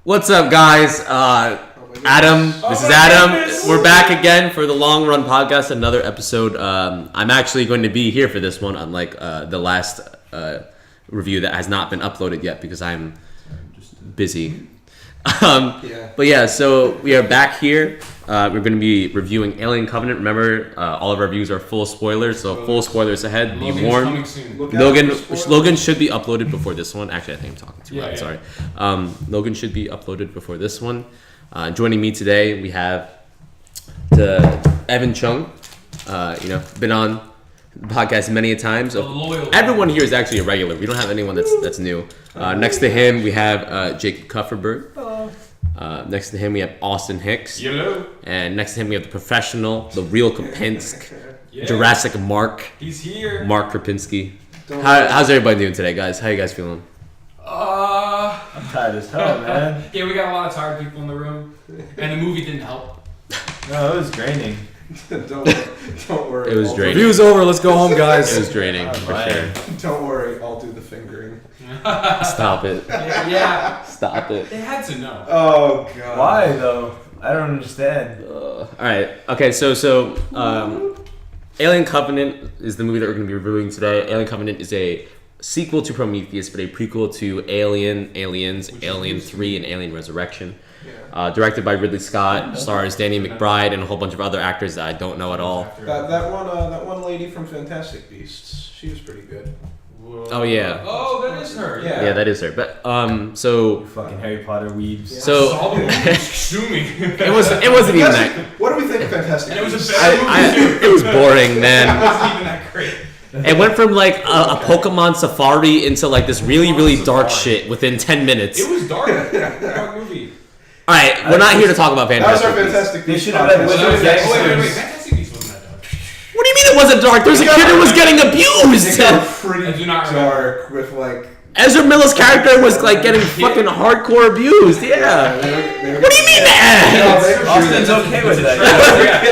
What's up, guys? Adam, this is Adam. Goodness. We're back again for the Long Run Podcast, another episode. I'm actually going to be here for this one, unlike the last review that has not been uploaded yet because I'm busy. But yeah, so we are back here. We're going to be reviewing Alien Covenant. Remember, all of our reviews are full spoilers, so full spoilers ahead. Be warned. Logan should be uploaded before this one. Actually, I think I'm talking too loud. Sorry. Logan should be uploaded before this one. Joining me today, we have Evan Chung. Been on the podcast many a times. Everyone here is actually a regular. We don't have anyone that's new. Next to him, we have Jacob Kupferberg. Next to him, we have Austin Hicks. Hello. And next to him, we have the professional, the real Kopinsk, Jurassic Mark. He's here. Mark Krapinski. How's everybody doing today, guys? How you guys feeling? I'm tired as hell, man. Yeah, we got a lot of tired people in the room, and the movie didn't help. No, it was draining. Don't worry. It was draining. Review's over. Let's go home, guys. It was draining, for sure. Don't worry. I'll do the fingering. Stop it. Yeah. Stop it. They had to know. Oh god. Why though? I don't understand. All right. Okay. So, Alien Covenant is the movie that we're going to be reviewing today. Alien Covenant is a sequel to Prometheus, but a prequel to Aliens, Alien 3, and Alien Resurrection. Yeah. Directed by Ridley Scott, stars Danny McBride and a whole bunch of other actors that I don't know at all. That one lady from Fantastic Beasts. She was pretty good. Whoa. Oh, yeah. Oh, that is her. Yeah. Yeah, that is her. But so You fucking Harry Potter weebs. Yeah. So- Saw the movie consuming. it wasn't even that. What do we think of Fantastic And it was a Beasts? bad movie. It was boring, It man. wasn't even that great. It went from like a Pokemon safari into like this really dark shit within 10 minutes. It was dark. Dark movie. All right, we're not here to talk about That was our Fantastic Beasts. Fantastic They Beasts. should have been podcast. with Wait. Gangsters. Fantastic Beasts wasn't that dark. What do you mean it wasn't dark? There's a kid who was getting abused. It got I pretty do not remember. dark with like. Ezra Miller's character was like getting fucking hardcore abused. Yeah. What do you mean that? Austin's okay with that.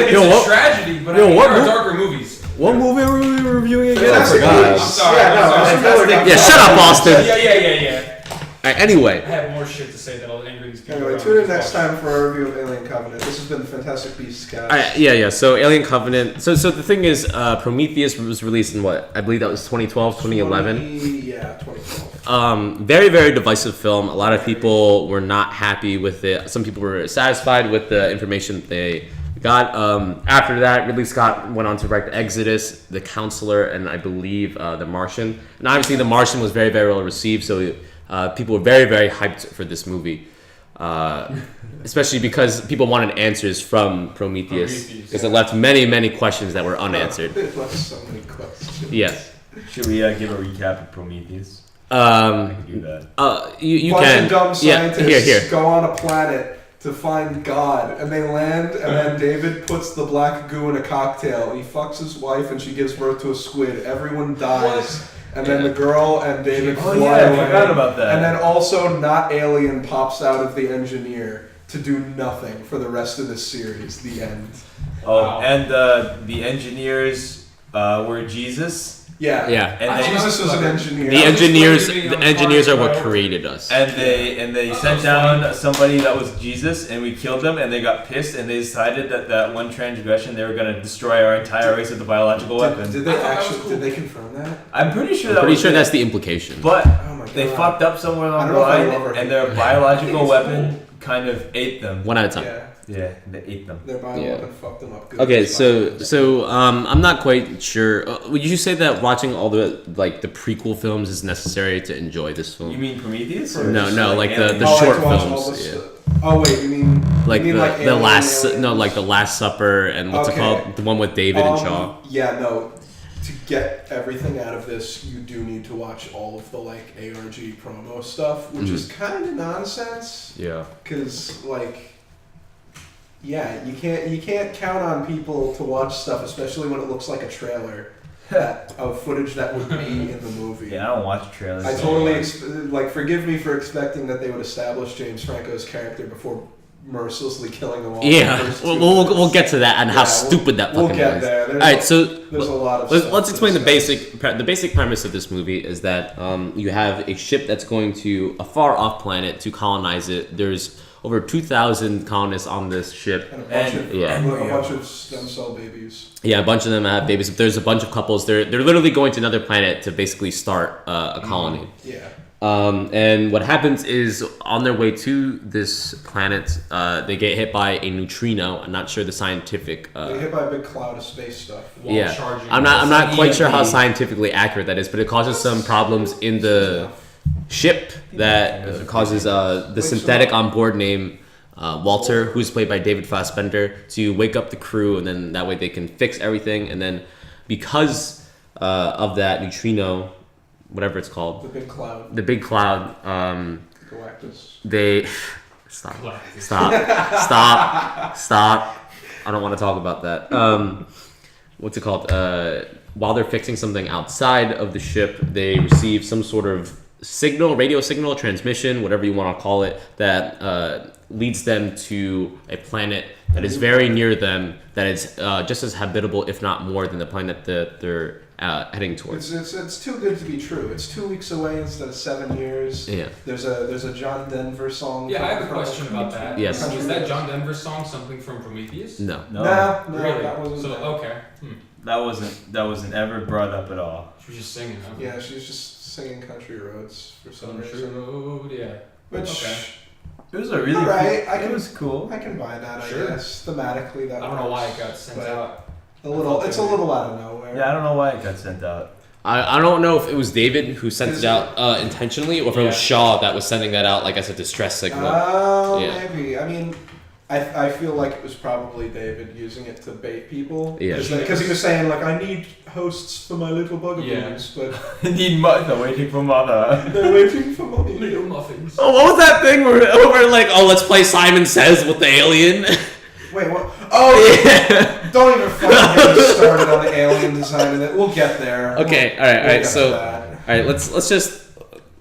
It's Yo, a what- tragedy, but yo, I mean, what there are mo- darker movies. What movie are we reviewing again? I Fantastic forgot. Beasts. I'm sorry, Yeah, I'm no, sorry. Ezra Miller got- Yeah, shut up, Austin. Yeah. All right, anyway. I have more shit to say that'll anger these people. Anyway, around tune in this next watch. time for our review of Alien Covenant. This has been the Fantastic Beasts cast. All right, yeah. So Alien Covenant. So the thing is, Prometheus was released in what? I believe that was 2012, 2011. Yeah, 2012. Very divisive film. A lot of people were not happy with it. Some people were satisfied with the information they got. After that, Ridley Scott went on to direct Exodus, The Counselor, and I believe The Martian. And obviously, The Martian was very well received, so people were very hyped for this movie. Especially because people wanted answers from Prometheus. Because it left many questions that were unanswered. It left so many questions. Yes. Should we give a recap of Prometheus? I can do that. You Bunch can. of dumb Yeah, scientists here. go on a planet to find God, and they land, and then David puts the black goo in a cocktail. He fucks his wife, and she gives birth to a squid. Everyone dies, and then Yeah. the girl and David Oh, fly yeah, I away. forgot about that. And then also, not Alien pops out of the engineer to do nothing for the rest of this series. The end. Oh, Wow. and the engineers were Jesus. Yeah. Yeah. And they, Jesus was an engineer. The engineers are what Fire. created us. and they sent down somebody that was Jesus, and we killed them, and they got pissed, and they decided that one transgression they were gonna destroy our entire race with a biological weapon. Did I they thought that was actually? cool. Did they confirm that? I'm pretty sure I'm that pretty was sure it. that's the implication. But Oh my god. they fucked up somewhere I along don't the know if I line, love or and hate their it. biological it's weapon kind of ate them. One at a time. Yeah. Yeah, they ate them. Their bio Yeah. weapon fucked them up good. Okay, so I'm not quite sure. Would you say that watching all the prequel films is necessary to enjoy this film? You mean Prometheus? For- Or No, just like the Alien? Oh, short to watch films, all this yeah. stuff. Oh wait, you mean like you mean the Alien, last Aliens? the Last Supper and what's it Okay. called, the one with David and Shaw. Yeah, no. To get everything out of this, you do need to watch all of the ARG promo stuff, which is kind of nonsense. Yeah. Cause yeah, you can't count on people to watch stuff, especially when it looks like a trailer of footage that would be in the movie. Yeah, I don't watch trailers. I so totally much. forgive me for expecting that they would establish James Franco's character before mercilessly killing them all. Yeah, The first we'll, two we'll, minutes. we'll get to that and how Yeah, stupid that we'll fucking get was. there. All right, so There's a lot of let's stuff explain to the discuss. the basic premise of this movie is that you have a ship that's going to a far off planet to colonize it. There's over 2,000 colonists on this ship. And a bunch And- of yeah. a bunch of stem cell babies. Yeah, a bunch of them have babies. There's a bunch of couples. They're literally going to another planet to basically start a colony. Yeah. And what happens is on their way to this planet, they get hit by a neutrino. I'm not sure the scientific. They get hit by a big cloud of space stuff. While Yeah, charging. I'm not quite sure how EMP. scientifically accurate that is, but it causes some problems in the ship that causes the synthetic on board named Walter, who's played by David Fassbender, to wake up the crew, and then that way they can fix everything. And then because of that neutrino, whatever it's called, The big cloud. the big cloud, Galactus. they stop. I don't want to talk about that. What's it called? While they're fixing something outside of the ship, they receive some sort of signal, radio signal, transmission, whatever you want to call it, that leads them to a planet that is very near them, that is just as habitable, if not more, than the planet that they're heading towards. It's too good to be true. It's 2 weeks away instead of 7 years. Yeah. There's a John Denver song. Yeah, I have a from- question about that. Yes. Was that John Denver song something from Prometheus? No. No, No, Really? that wasn't. So that. okay. that wasn't ever brought up at all. She was just singing. Huh? Yeah, she's just singing Country Roads for some Country reason. Road, yeah. Which Okay. It was a really Alright, cool, I can- it was cool. I can buy that. Sure. I guess thematically that. I don't know why works, it got sent but out. A little. It's a little out of nowhere. Yeah, I don't know why it got sent out. I don't know if it was David who sent Is it out intentionally, or if it was Yeah. Shaw that was sending that out, like as a distress signal. Oh, Yeah. maybe. I mean, I feel like it was probably David using it to bait people. Yeah. Because he was saying like, I need hosts for my little bugaboos, but Need mother waiting for mother. they're waiting for money. Little muffins. Oh, what was that thing where like, oh, let's play Simon Says with the alien? Wait, what? Oh, Yeah. don't even fucking get me started on the alien design of it. We'll get there. Okay, We'll all right. get So, to all that. right, let's just.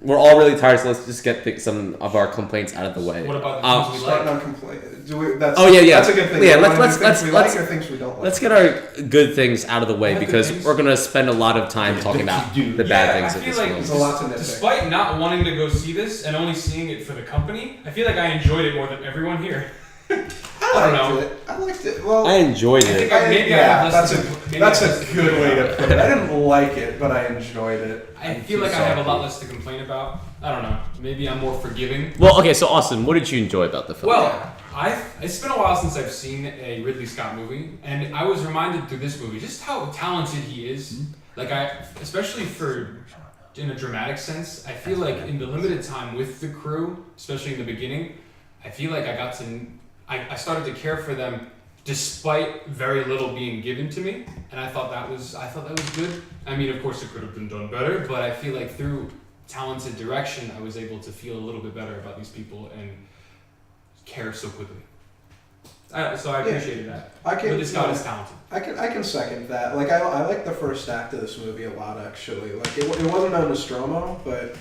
We're all really tired, so let's just get some of our complaints out of the way. What about the things we Starting like? on complaint. Do we? That's, Oh, yeah. That's a good thing. Yeah, We let's- wanna do let's- things we let's- like or things we don't like. Let's get our good things out of the way Bad because things? we're gonna spend a lot of time talking about the bad things I of feel this like film. There's a lot to nitpick. despite not wanting to go see this and only seeing it for the company, I feel like I enjoyed it more than everyone here. I don't liked it. I liked it. Well, I enjoyed I think it. maybe I yeah, have that's less a to- maybe that's I have less a to good complain way to about. put it. I didn't like it, but I enjoyed it. I feel like I have a lot less to complain about. I don't know. Maybe I'm more forgiving. Well, okay, so Austin, what did you enjoy about the film? Well, it's been a while since I've seen a Ridley Scott movie, and I was reminded through this movie just how talented he is. Like especially in a dramatic sense, I feel like in the limited time with the crew, especially in the beginning, I feel like I started to care for them despite very little being given to me, and I thought that was good. I mean, of course, it could have been done better, but I feel like through talented direction, I was able to feel a little bit better about these people and care so quickly. So I appreciated that. Ridley Scott is talented. I can second that. Like I like the first act of this movie a lot actually. Like it wasn't a Nostromo, but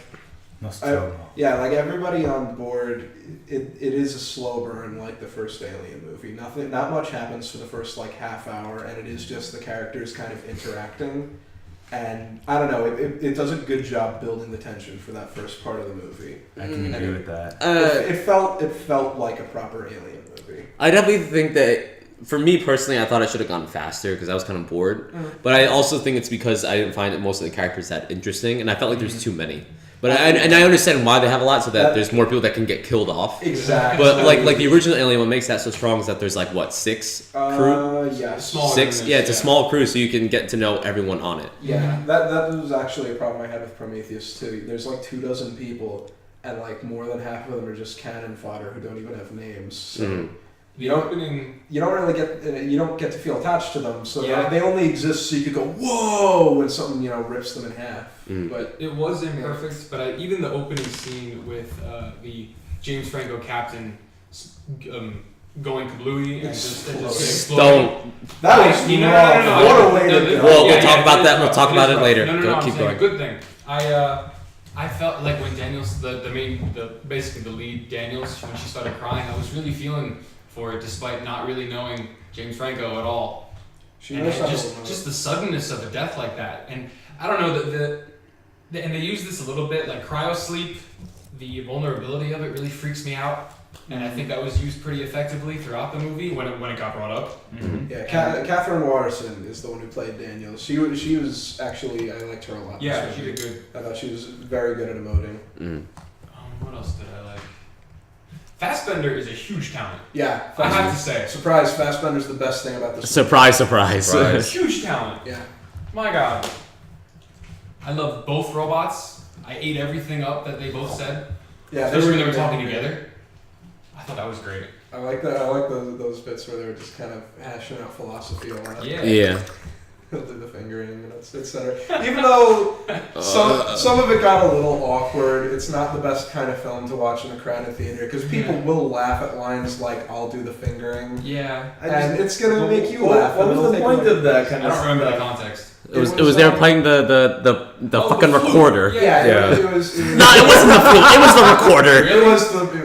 yeah, like everybody on board, it is a slow burn like the first Alien movie. Not much happens for the first like half hour, and it is just the characters kind of interacting. And I don't know, it does a good job building the tension for that first part of the movie. I can agree with that. It felt like a proper Alien movie. I definitely think that for me personally, I thought I should have gone faster because I was kind of bored. But I also think it's because I didn't find that most of the characters that interesting, and I felt like there's too many. But I understand why they have a lot, so that there's more people that can get killed off. Exactly. But like the original Alien, what makes that so strong is that there's like what 6 crew, Yeah. Smaller six. than Yeah, this, it's a small crew, so you can get to know everyone on it. Yeah, that was actually a problem I had with Prometheus too. There's like 24 people, and like more than half of them are just cannon fodder who don't even have names. So The opening. you don't really get to feel attached to them. So Yeah. they only exist so you could go whoa when something rips them in half. But It was imperfect, but even the opening scene with the James Franco captain going kablooey and just exploding. Don't. that was No, wrong. no, no, What no, a way no, to no, go. Well, we'll yeah, talk yeah, about it that. is We'll rough. talk It about is it rough. later. No, Go, I'm keep saying going. a good thing. I felt like when Daniels, basically the lead Daniels, when she started crying, I was really feeling for it, despite not really knowing James Franco at all. And just the suddenness of a death like that, and I don't know and they use this a little bit, like cryo sleep. The vulnerability of it really freaks me out, and I think that was used pretty effectively throughout the movie when it got brought up. Mm-hmm. Yeah, Catherine Waterston is the one who played Daniels. She was actually, I liked her a lot. Yeah, she did good. I thought she was very good at emoting. What else did I like? Fassbender is a huge talent. Yeah, I have to say. Surprise, Fassbender's the best thing about this. Surprise. Huge talent. Yeah. My God. I love both robots. I ate everything up that they both said. Yeah, especially when they were talking together. I thought that was great. I like that. I like those bits where they were just kind of hashing out philosophy a lot. Yeah. He'll do the fingering and etc. Even though some of it got a little awkward, it's not the best kind of film to watch in a crowded theater because people will laugh at lines like "I'll do the fingering." Yeah. And it's gonna make you laugh. What was the point of that kind I of don't remember the stuff? context. It was they were playing the fucking the flute. recorder. Yeah. It was No, it wasn't the flute. It was the recorder. It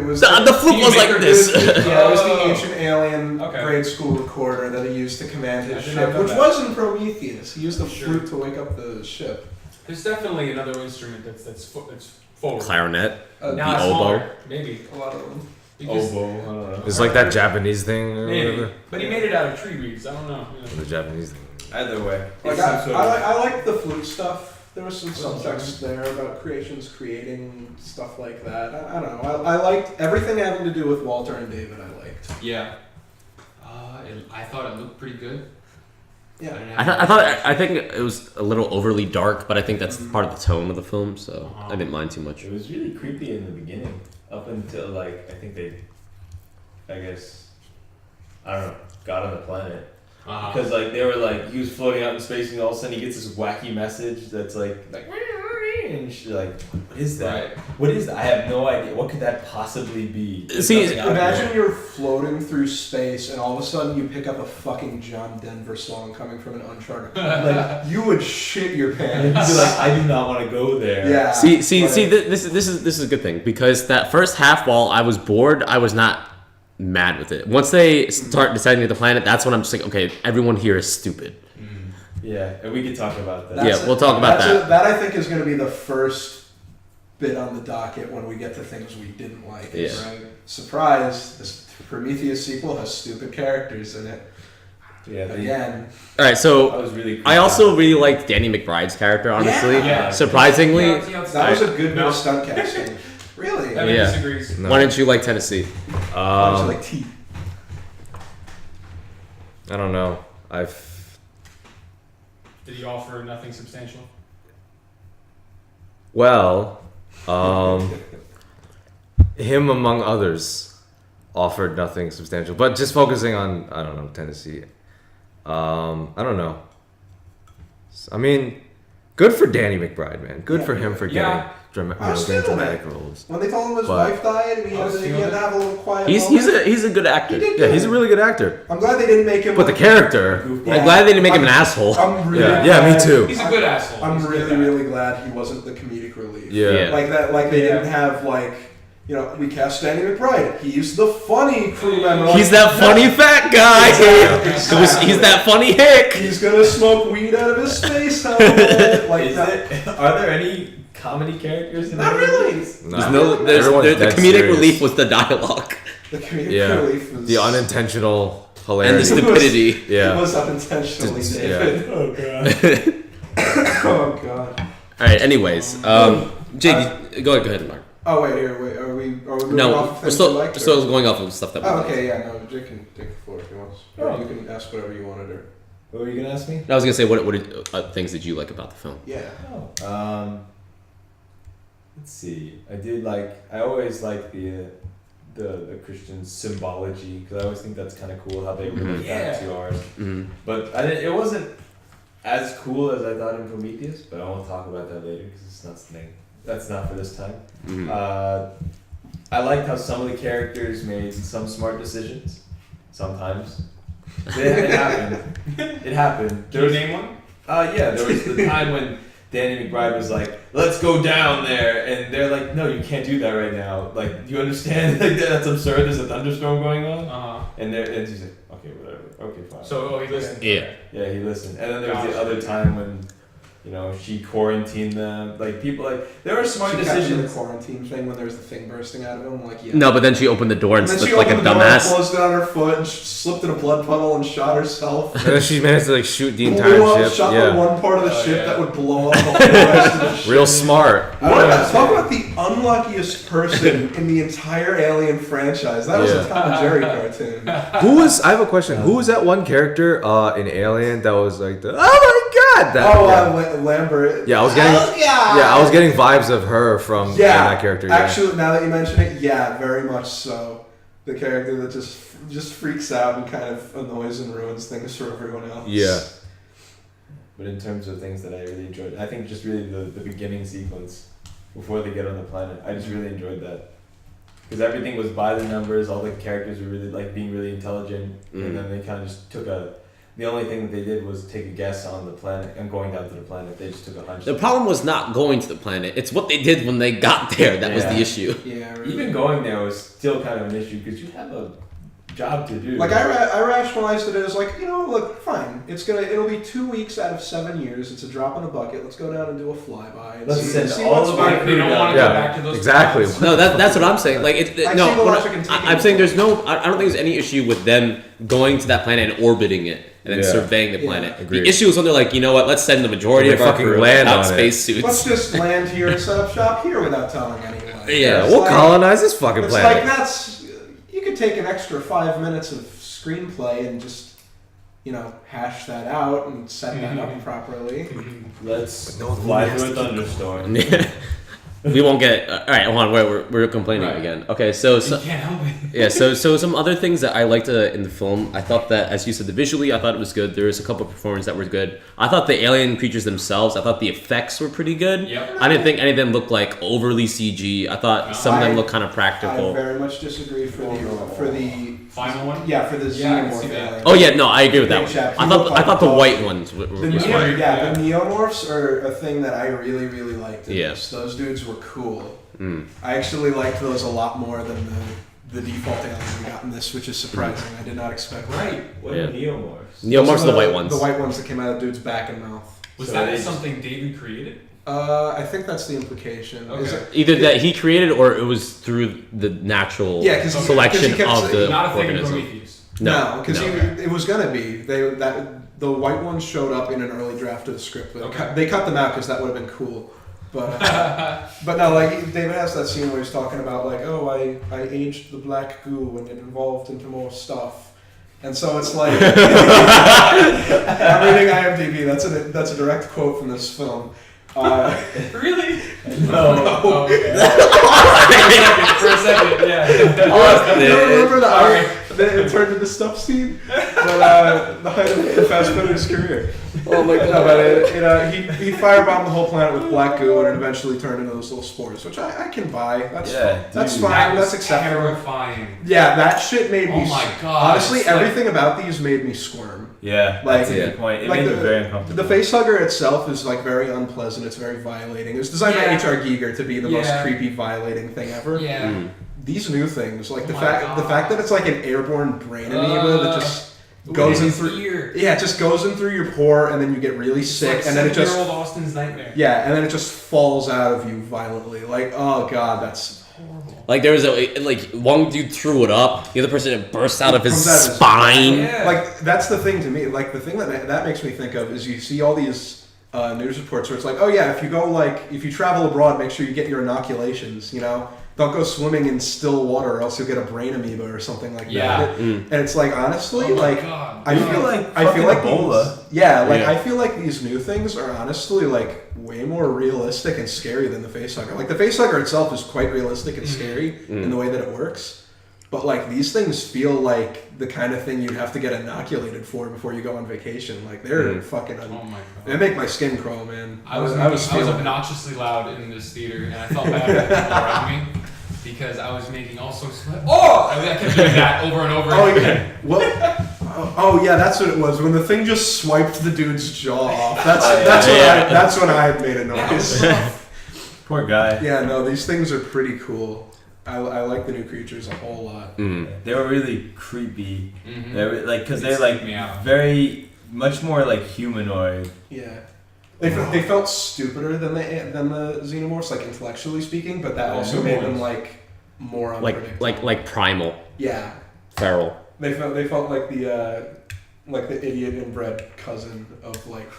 was The flute was like this. Yeah, it was the ancient alien Okay. grade school recorder that he used to command his I did ship, not know which that. was in Prometheus. He used the Sure. flute to wake up the ship. There's definitely another instrument that's forward. Clarinet. Now it's oboe. smaller, maybe. A lot of them. Because- Oboe, I don't know. It's like that Japanese thing or Maybe. whatever. But he made it out of tree reeds. I don't know. The Japanese thing. Either way. Like It's I, some sort I, of- like, I like the flute stuff. There was some subtext there about creations creating stuff like that. I don't know. I liked everything having to do with Walter and David. I liked. Yeah. I thought it looked pretty good. Yeah. I think it was a little overly dark, but I think that's part of the tone of the film, so I didn't mind too much. It was really creepy in the beginning, up until like I think they, I guess, I don't know, got on the planet. Because like they were like he was floating out in space and all of a sudden he gets this wacky message that's like and she's like, what is that? Right. What is that? I have no idea. What could that possibly be? There's See, nothing out Imagine there. you're floating through space and all of a sudden you pick up a fucking John Denver song coming from an Uncharted. Like you would shit your And pants. you'd be like, I do not want to go there. Yeah. This is a good thing because that first half, while I was bored, I was not mad with it. Once they start deciding to the planet, that's when I'm just like, okay, everyone here is stupid. Yeah, and we could talk about that. Yeah, we'll talk about that. That I think is going to be the first bit on the docket when we get to things we didn't like. Yeah. Right? Surprise! This Prometheus sequel has stupid characters in it. Yeah, Again. All right, I so was really. I also really liked Danny McBride's character. Honestly, Yeah. surprisingly, That was a good bit of stunt casting. Really? Evan Yeah. disagrees. No. why didn't you like Tennessee? Like tea. I don't know. Did he offer nothing substantial? Well, him among others offered nothing substantial, but just focusing on Tennessee. I don't know. I mean, good for Danny McBride, man. Good for him for getting getting dramatic roles. When they told him his But- wife died and he had to have a little quiet He's moment, a good actor. He did Yeah, he's a really good actor. I'm glad they didn't make him. But the character, I'm glad they didn't make him an asshole. I'm really yeah, me glad- too. He's a good asshole. I'm He's a good really, guy. really glad he wasn't the comedic relief. Yeah. Like that. Like they Yeah. didn't have like. You know, we cast Danny McBride. He's the funny crew member. He's that funny fat guy. He's that funny hick. He's gonna smoke weed out of his space helmet. Like Is that. it? Are there any comedy characters in Not the really. movies? Everyone's The dead comedic serious. relief was the dialogue The comedic Yeah, relief was the unintentional and the hilarity. stupidity. It Yeah, was unintentionally Just- David. Oh god. Oh god. All right. Anyways, Jake, go ahead, Mark. Oh wait, here, wait. Are we moving No, off of we're things still we liked, or- still going off of stuff that we Oh, liked. okay, yeah, no, Jake can take the floor if he wants. Or Oh. you can ask whatever you wanted, or What were you gonna ask me? I was gonna say, what things did you like about the film? yeah. Oh. Let's see. I always like the Christian symbology because I always think that's kind of cool how they relate that to ours. Mm-hmm. But it wasn't as cool as I thought in Prometheus. But I won't talk about that later because it's not something that's not for this time. Mm-hmm. I liked how some of the characters made some smart decisions. Sometimes it happened. It happened. Can you name one? Yeah, there was the time when Danny McBride was like, let's go down there, and they're like, no, you can't do that right now. Like, do you understand? Like, that's absurd. There's a thunderstorm going on, and he's like, okay, whatever, okay, fine. So he listened. Yeah. Yeah, he listened. And then there was the other time when, she quarantined them. Like, people, there were smart decisions. The quarantine thing when there was the thing bursting out of him. Like, yeah. No, but then she opened the door and then slipped like a dumbass. Closed it on her foot and slipped in a blood puddle and shot herself. And then she managed to shoot the entire ship. Shot yeah. the one part of the ship that would blow up the whole rest of the ship. Real smart. Talk about the unluckiest person in the entire Alien franchise. That was a Tom and Jerry cartoon. I have a question. Who was that one character in Alien that was like oh my god? Lambert. Yeah, I was getting. I was getting vibes of her from that character. Yeah. Actually, now that you mention it, very much so. The character that just freaks out and kind of annoys and ruins things for everyone else. Yeah. But in terms of things that I really enjoyed, I think just really the beginning sequence before they get on the planet, I just really enjoyed that. Because everything was by the numbers, all the characters were really being really intelligent, and then they kind of just took the only thing that they did was take a guess on the planet and going down to the planet. They just took a hunch. The problem was not going to the planet. It's what they did when they got there that was the issue. Yeah, really. Even going there was still kind of an issue because you have a job to do. Like I rationalized it as look, fine. It'll be 2 weeks out of 7 years. It's a drop in a bucket. Let's go down and do a flyby. Let's send see all what's of our fine. They don't want to go back to those. Exactly. planets. No, that's what I'm saying. Like, I'm saying there's no. I don't think there's any issue with them going to that planet and orbiting it and then surveying the planet. Agreed. The issue is when they're like, you know what? Let's send the majority of our crew land out on spacesuits. Let's just land here and set up shop here without telling anyone. Yeah, we'll colonize this fucking It's planet. like you could take an extra 5 minutes of screenplay and just hash that out and set that up properly. Let's fly through a thunderstorm. We won't get. All right, hold on. We're complaining again. Okay, so You can't help it. yeah, so some other things that I liked in the film. I thought that, as you said, visually, I thought it was good. There was a couple of performances that were good. I thought the alien creatures themselves, I thought the effects were pretty good. Yep. I didn't think any of them looked like overly CG. I thought some of them looked kind of practical. I very much disagree for the final one. Yeah, for the Yeah, I can see xenomorph that. alien. Oh yeah, no, I agree with that Big one. chap. I thought the white ones were The smart. the neomorphs are a thing that I really, really liked. In Yeah. this. Those dudes were cool. Mm. I actually liked those a lot more than the default alien we got in this, which is surprising. I did not expect that. Right. What Yeah. are neomorphs? Neomorphs are the white ones. The white ones that came out of the dude's back and mouth. Was So that they something David created? I think that's the implication. Okay. Is it? Either that he created or it was through the natural Yeah, 'cause he- selection 'cause he kept of saying- the Not a thing in organism. Prometheus. No, because no. it was gonna be the white ones showed up in an early draft of the script. Okay. They cut them out because that would have been cool. But no, like David has that scene where he's talking about I aged the black goo and it evolved into more stuff, and so it's like I'm reading IMDb. That's a direct quote from this film. Really? No. Oh, okay. For a second, yeah. You remember it turned into stuff scene? But the height of Fassbender's career. Oh my No, but he firebombed the whole planet with black goo, and it eventually turned into those little spores, which I can buy. That's dude, fine. That was That's acceptable. terrifying. Yeah, that shit made me. Oh my god. Honestly, it's like- everything about these made me squirm. Yeah, Like- that's a good point. It like made me the- very uncomfortable. The facehugger itself is very unpleasant. It's very violating. It was designed by Yeah. H.R. Giger to be the most Yeah. creepy, violating thing ever. Yeah. Mm. These new things, like the Oh my fact that it's like an airborne brain amoeba that just goes in through. Ear. Yeah, it just goes in through your pore, and then you get really sick, Like and then it just 7-year-old Austin's nightmare. yeah, and then it just falls out of you violently. Like, oh god, that's Horrible. Like there was one dude threw it up, the other person it burst out of his Comes out of his- spine. Yeah. like that's the thing to me. Like the thing that makes me think of is you see all these news reports where it's like, oh yeah, if you travel abroad, make sure you get your inoculations. Don't go swimming in still water, or else you'll get a brain amoeba or something like Yeah. that. And it's like honestly, Oh my like God. I feel fucking like Ebola. I feel like these new things are honestly way more realistic and scary than the facehugger. Like the facehugger itself is quite realistic and scary in the way that it works. But these things feel like the kind of thing you'd have to get inoculated for before you go on vacation. Like they're fucking. Oh my They god. make my skin crawl, man. I was feeling it. obnoxiously loud in this theater, and I felt bad for the people around me because I was making all sorts of. Oh! I kept doing that over and over. Oh again. yeah. Well. Oh yeah, that's what it was. When the thing just swiped the dude's jaw off. That's when I had made a That was noise. rough. Poor guy. Yeah, no, these things are pretty cool. I like the new creatures a whole lot. They were really creepy. Mm-hmm. They were like, because They they're like freak me out. very much more like humanoid. Yeah. They felt stupider than the xenomorphs, like intellectually speaking, but that also made them like more unpredictable. like primal, Yeah. feral. They felt like the idiot inbred cousin of like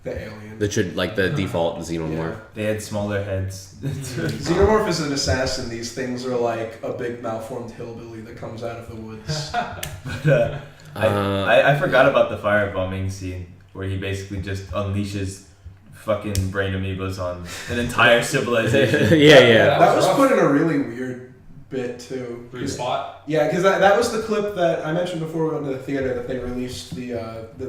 the alien. The default xenomorph. Yeah. They had smaller heads. Xenomorph is an assassin. These things are like a big malformed hillbilly that comes out of the woods. But I forgot about the firebombing scene where he basically just unleashes fucking brain amoebas on an entire civilization. yeah. That was rough. put in a really weird bit too. Weird spot. Yeah, because that was the clip that I mentioned before we went to the theater that they released the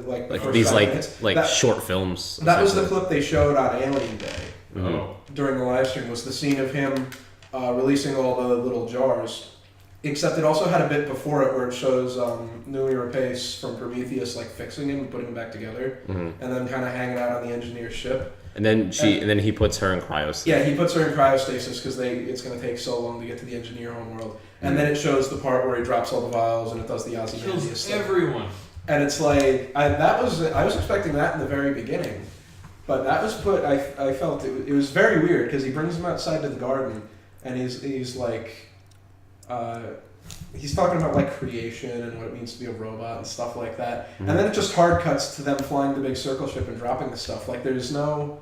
Like first these 5 minutes. That- short films. That was the essentially. clip they showed on Alien Day Oh. during the live stream. Was the scene of him releasing all the little jars. Except it also had a bit before it where it shows Numi Rapace from Prometheus like fixing him and putting him back together, and then kind of hanging out on the engineer's ship. And then he puts her in cryos. Yeah, he puts her in cryostasis because it's going to take so long to get to the engineer homeworld. And then it shows the part where he drops all the vials and it does the Ozymandias Kills stuff. everyone. And it's like I was expecting that in the very beginning, but that was put. I felt it was very weird because he brings him outside to the garden, and he's like, he's talking about like creation and what it means to be a robot and stuff like that. And then it just hard cuts to them flying the big circle ship and dropping the stuff. Like there's no.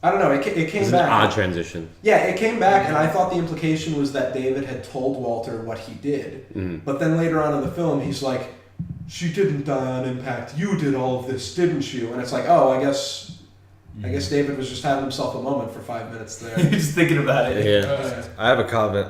I don't know. It came It's an back. odd transition. Yeah, it came back, and I thought the implication was that David had told Walter what he did. But then later on in the film, he's like, "She didn't die on impact. You did all of this, didn't you?" And it's like, oh, I guess David was just having himself a moment for 5 minutes there. Just thinking about it. Yeah. I have a comment.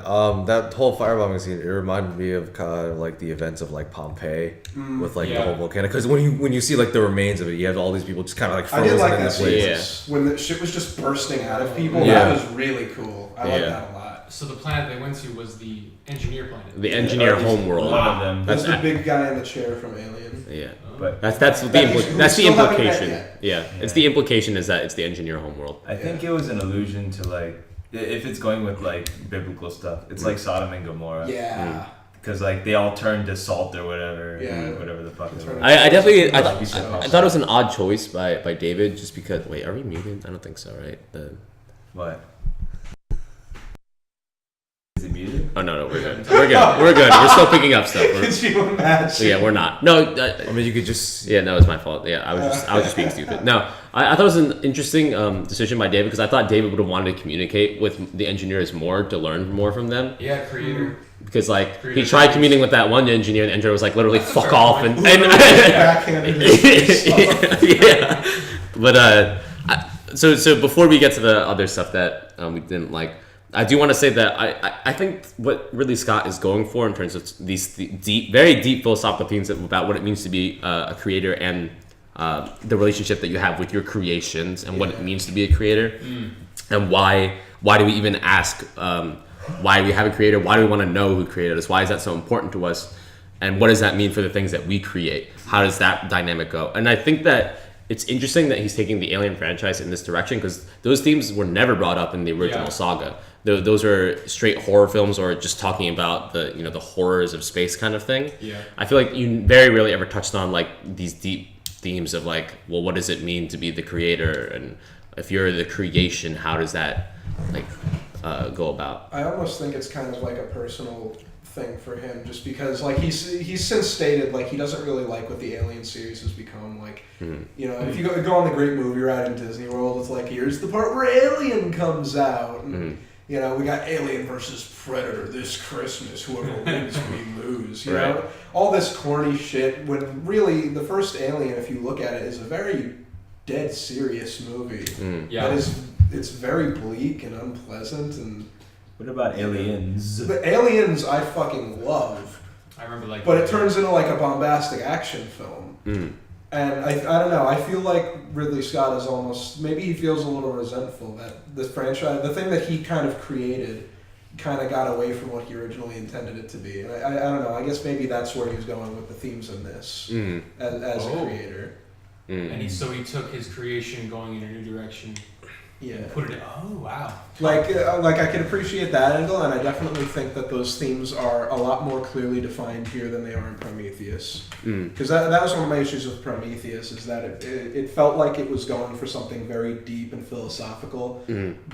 That whole firebombing scene, it reminded me of kind of like the events of like Pompeii with like the whole volcano. Because when you see like the remains of it, you have all these people just kind of like I did frozen like in that the place. sequence when the shit was just bursting out of people. Yeah. That was really cool. I like Yeah. that a lot. So the planet they went to was the engineer planet. The engineer Or at least homeworld. One of them. That's That's the big guy in the chair from Alien. Yeah. But That's the That is- we that's the still haven't met implication. yet. Yeah. It's the implication is that it's the engineer homeworld. I think it was an allusion to like, if it's going with like biblical stuff, it's like Sodom and Gomorrah. Yeah. Because like they all turned to salt or whatever. Yeah. Whatever the fuck. That's it was. right. I definitely I Must be so thought it was an odd choice by David just because wait, are we muted? I don't think so, right? What? Is it muted? Oh no, we're good. We're good. We're still picking up stuff. Could you imagine? Yeah, we're not. No, I mean, you could just yeah, no, it's my fault. Yeah, I was just being stupid. No, I thought it was an interesting decision by David because I thought David would have wanted to communicate with the engineers more to learn more from them. Yeah, creator. Because like Creator he tried choice. communicating with that one engineer, and the engineer was like literally That's a fuck fair off point. and Backhanded his face off. yeah. But so before we get to the other stuff that we didn't like, I do want to say that I think what Ridley Scott is going for in terms of these deep, very deep philosophical themes about what it means to be a creator and the relationship that you have with your creations and what it means to be a creator, and why do we even ask why do we have a creator? Why do we want to know who created us? Why is that so important to us? And what does that mean for the things that we create? How does that dynamic go? And I think that it's interesting that he's taking the Alien franchise in this direction because those themes were never brought up in the original saga. Those are straight horror films or just talking about the horrors of space kind of thing. Yeah. I feel like you very rarely ever touched on like these deep themes of like, well, what does it mean to be the creator? And if you're the creation, how does that like go about? I almost think it's kind of like a personal thing for him, just because like he's since stated like he doesn't really like what the Alien series has become. Like, you know, if you go on the Great Movie Ride in Disney World, it's like here's the part where Alien comes out. And, you know, we got Alien versus Predator this Christmas. Whoever wins, we lose. You know, all this corny shit. When really the first Alien, if you look at it, is a very dead serious movie. Yeah. It's very bleak and unpleasant. And What about Aliens? the Aliens I fucking love, I remember like. but it turns into like a bombastic action film. And I don't know. I feel like Ridley Scott is almost, maybe he feels a little resentful that this franchise, the thing that he kind of created, kind of got away from what he originally intended it to be. And I don't know. I guess maybe that's where he's going with the themes in this as a creator. And he took his creation going in a new direction. Yeah. Put it. Oh wow. Like I can appreciate that angle, and I definitely think that those themes are a lot more clearly defined here than they are in Prometheus. Because that was one of my issues with Prometheus, is that it felt like it was going for something very deep and philosophical,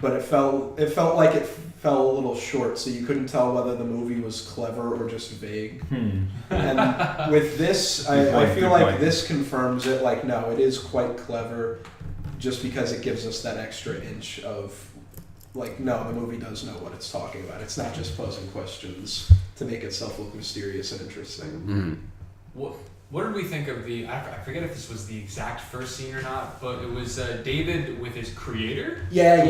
but it felt like it fell a little short, so you couldn't tell whether the movie was clever or just vague. And with this, I feel like this confirms it. Like, no, it is quite clever, just because it gives us that extra inch of, like, no, the movie does know what it's talking about. It's not just posing questions to make itself look mysterious and interesting. What did we think of the? I forget if this was the exact first scene or not, but it was David with his creator. Yeah.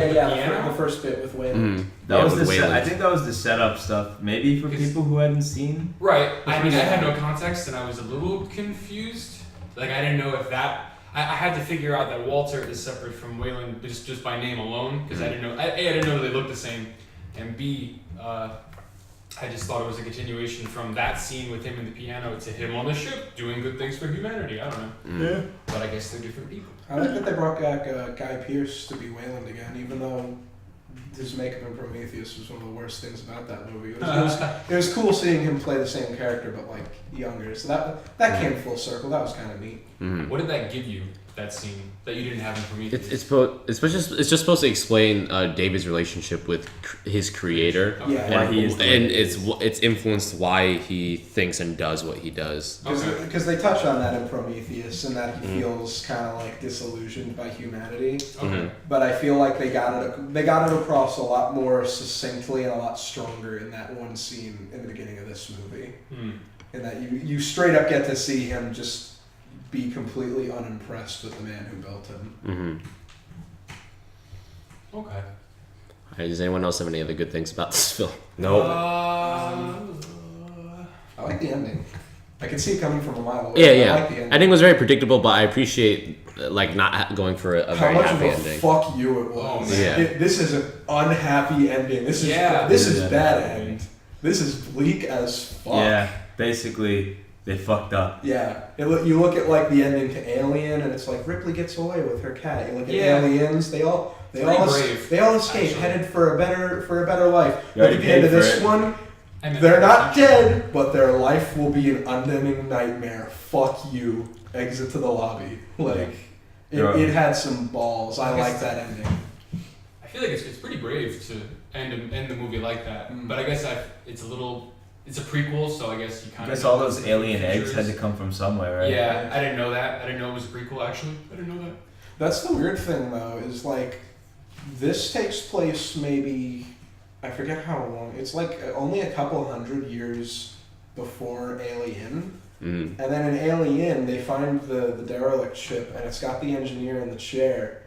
The first bit with Wayland. That was I think that was the setup stuff. Maybe for people who hadn't seen. Right. I mean, I had no context, and I was a little confused. Like, I didn't know if that. I had to figure out that Walter is separate from Wayland just by name alone, because I didn't know. I didn't know they looked the same, and B, I just thought it was a continuation from that scene with him in the piano to him on the ship doing good things for humanity. I don't know. Yeah. But I guess they're different people. I like that they brought back Guy Pearce to be Wayland again, even though his makeup in Prometheus was one of the worst things about that movie. It was cool seeing him play the same character, but like younger. So that came full circle. That was kind of neat. What did that give you? That scene that you didn't have in Prometheus? It's just supposed to explain David's relationship with his creator. Okay. Yeah. and it's influenced why he thinks and does what he does. Because they touch on that in Prometheus, and that he feels kind of like disillusioned by humanity. Okay. But I feel like they got it across a lot more succinctly and a lot stronger in that one scene in the beginning of this movie. In that you straight up get to see him just be completely unimpressed with the man who built him. Okay. All right, does anyone else have any other good things about this film? No. I like the ending. I can see it coming from a mile away. Yeah. I like the ending. I think it was very predictable, but I appreciate like not going for a How very much happy of a ending. fuck you it was. Oh, man. This is an unhappy ending. This is bad end. This is bleak as fuck. Yeah, basically they fucked up. Yeah. You look at like the ending to Alien, and it's like Ripley gets away with her cat. You look at Yeah. Aliens, they all brave, escape, actually. headed for a better life. You Look already at the end of paid for this it. one. I meant They're that. not dead, but their life will be an unending nightmare. Fuck you. Exit to the lobby. Like, it had some balls. I like that ending. I feel like it's pretty brave to end the movie like that. But I guess it's a prequel, so I guess you I kind of. guess all those alien eggs had to come from somewhere, right? Yeah, I didn't know that. I didn't know it was a prequel. Actually, I didn't know that. That's the weird thing, though, is like, this takes place maybe, I forget how long. It's like only a couple hundred years before Alien. And then in Alien, they find the derelict ship, and it's got the engineer in the chair,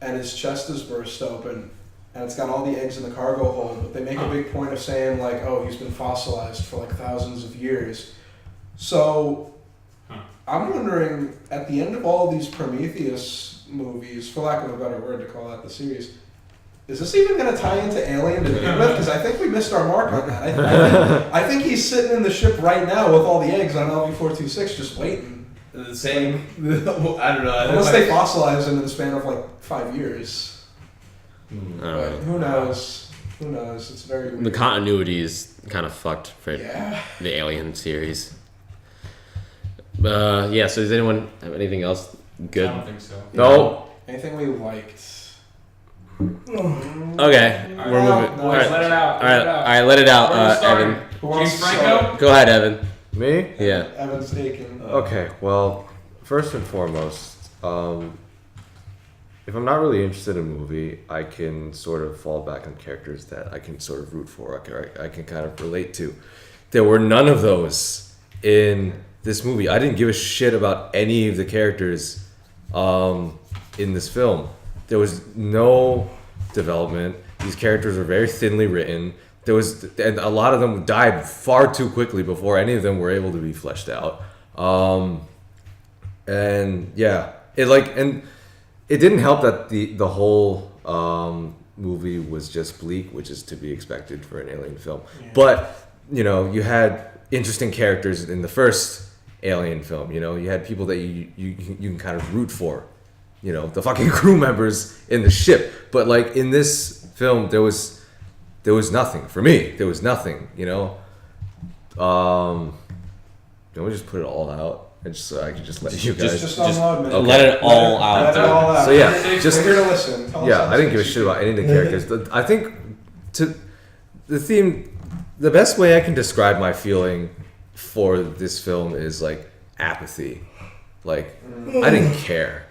and his chest is burst open, and it's got all the eggs in the cargo hold, but they make a big point of saying, like, oh, he's been fossilized for like thousands of years. So I'm wondering, at the end of all these Prometheus movies, for lack of a better word to call out the series, is this even going to tie into Alien to begin with? Because I think we missed our mark on that. I think he's sitting in the ship right now with all the eggs on LV-426 just waiting. The same. I don't know. Unless they fossilize him in the span of like 5 years. I don't But know. who knows? Who knows? It's very weird. The continuity is kind of fucked for Yeah. the Alien series. So does anyone have anything else good? I don't think so. No. Anything we liked? Okay, All we're right, moving. boys, All right, let it out. all right, let it out, Where are we starting? Evan. Who wants James to Franco? Go ahead, Evan. Me? Yeah. start? Evan's taken. Okay, well, first and foremost, if I'm not really interested in a movie, I can sort of fall back on characters that I can sort of root for, I can kind of relate to. There were none of those in this movie. I didn't give a shit about any of the characters in this film. There was no development. These characters were very thinly written. And a lot of them died far too quickly before any of them were able to be fleshed out. And yeah, it didn't help that the whole movie was just bleak, which is to be expected for an Alien film. Yeah. But you had interesting characters in the first Alien film. You had people that you can kind of root for the fucking crew members in the ship. But like in this film, there was nothing for me. There was nothing, Don't we just put it all out? And just so I can just let you guys Just unload, man. let it all out. Let it all out. So yeah, just We're here to listen. Tell us yeah, how I didn't give a this shit about any of the characters. I think the theme, the best way I can describe my feeling for this film is like apathy. Like I didn't care.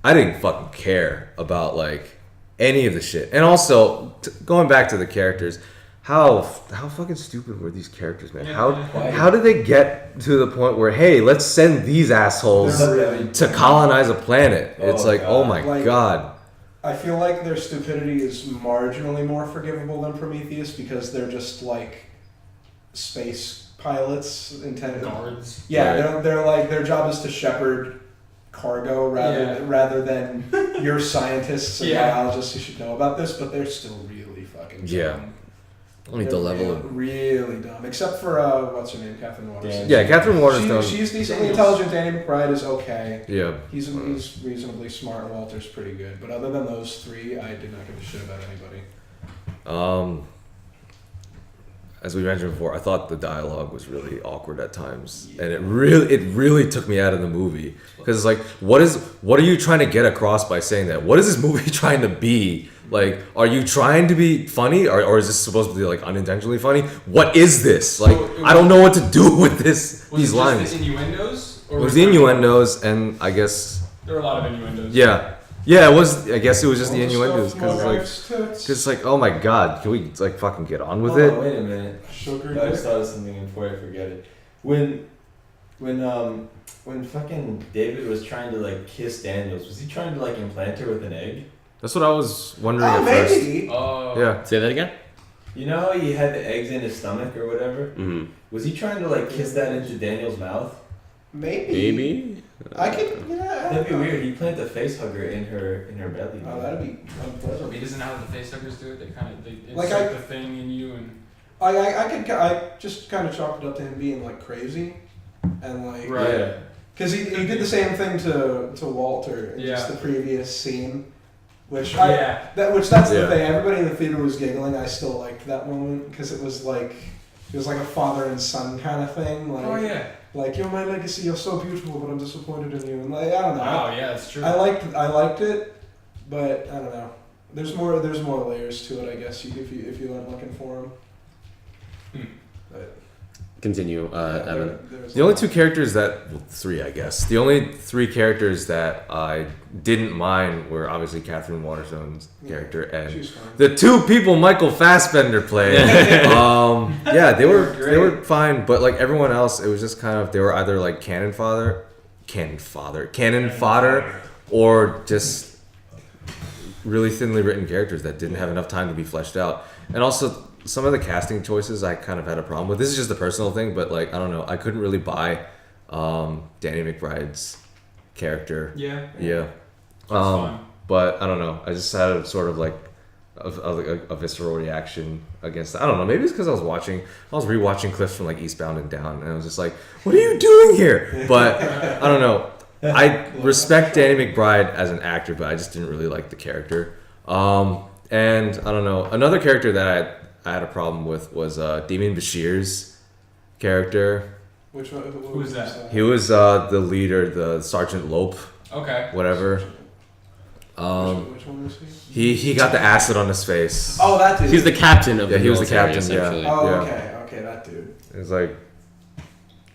I didn't fucking care about like any of the shit. And also going back to the characters, how fucking stupid were these characters, man? How did they get to the point where, hey, let's send these assholes to colonize a planet? It's like, God. Oh my God. I feel like their stupidity is marginally more forgivable than Prometheus because they're just like space pilots intended guards. Yeah, Right. they're like their job is to shepherd cargo rather than you're scientists and biologists who should know about this, but they're still really fucking dumb. Only the level of really dumb, except for what's her name, Catherine Waterston. yeah, Catherine Waterston. She's decently intelligent. Danny McBride is okay. Yeah. He's reasonably smart. And Walter's pretty good, but other than those three, I did not give a shit about anybody. As we mentioned before, I thought the dialogue was really awkward at times, and it really took me out of the movie because it's like, what are you trying to get across by saying that? What is this movie trying to be? Like, are you trying to be funny, or is this supposed to be like unintentionally funny? What is this? Like, I don't know what to do with this. These lines. Was it the innuendos? It was the innuendos, and I guess there were a lot of innuendos. Yeah, it was. I guess it was just the innuendos because it's like, oh my God, can we like fucking get on with it? Wait a minute. I just thought of something before I forget it. When fucking David was trying to like kiss Daniels, was he trying to like implant her with an egg? That's what I was wondering at first. Maybe. Yeah. Say that again. You know how he had the eggs in his stomach or whatever? Mm-hmm. Was he trying to like kiss that into Daniel's mouth? Maybe. I could. Yeah. That'd be weird. He planted a face hugger in her belly. Oh, that'd be unpleasant. He doesn't know how the face suckers do it. They insert Like the thing in you and. I just kind of chalked it up to him being like crazy, and like Right. because he did the same thing to Walter in just Yeah. the previous scene, which Yeah. that's Yeah. the thing. Everybody in the theater was giggling. I still liked that moment because it was like a father and son kind of thing. Like, Oh yeah. like you're my legacy. You're so beautiful, but I'm disappointed in you. And like I don't know. Wow. Yeah, that's true. I liked it, but I don't know. There's more layers to it, I guess. If you went looking for them. But, Continue, Evan. The only two characters three, I guess. The only three characters that I didn't mind were obviously Catherine Waterston's character and the two people Michael Fassbender played. They were fine, but like everyone else, it was just kind of they were either like cannon fodder, or just really thinly written characters that didn't have enough time to be fleshed out. And also some of the casting choices I kind of had a problem with. This is just a personal thing, but like I don't know, I couldn't really buy Danny McBride's character. Yeah. Fine. But I don't know. I just had a sort of like a visceral reaction against that. I don't know. Maybe it's because I was rewatching clips from like Eastbound and Down, and I was just like, "What are you doing here?" But I don't know. I respect Danny McBride as an actor, but I just didn't really like the character. And I don't know. Another character that I had a problem with was Damien Bashir's character. Which one? Who was that? He was the leader, the Sergeant Lope. Okay. Whatever. Which one was he? He got the acid on his face. Oh, that dude. He was the captain of the he was the military, captain, yeah. essentially. Oh, Yeah. okay, that dude. It was like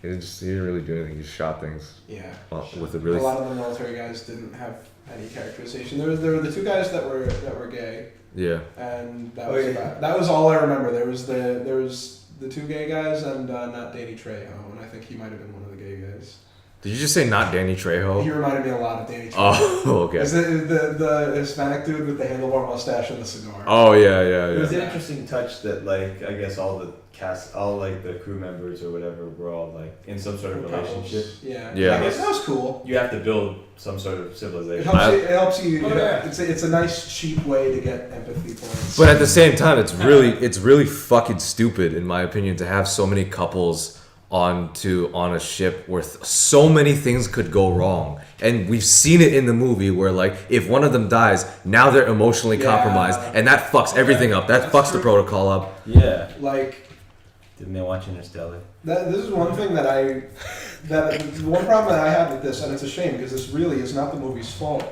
he didn't really do anything. He just shot things. Yeah. With a A really lot of the military guys didn't have any characterization. There were the two guys that were gay, yeah. and that was all I remember. There was the two gay guys and not Danny Trejo, and I think he might have been one of the gay guys. Did you just say not Danny He Trejo? reminded me a lot of Danny Trejo. Oh, okay. Is it the Hispanic dude with the handlebar mustache and the cigar? Oh yeah. It was an interesting touch that like I guess all the cast, all like the crew members or whatever were all like in some sort of relationship. Yeah. Yeah. I guess that was cool. You have to build some sort of It civilization. helps you. Oh, yeah. It's a nice cheap way to get empathy points. But at the same time, it's really fucking stupid in my opinion to have so many couples on a ship where so many things could go wrong, and we've seen it in the movie where like if one of them dies, now they're emotionally compromised, and that fucks everything up. That fucks the protocol up. Yeah. Like, didn't they watch Interstellar? this is one thing one problem that I have with this, and it's a shame because this really is not the movie's fault,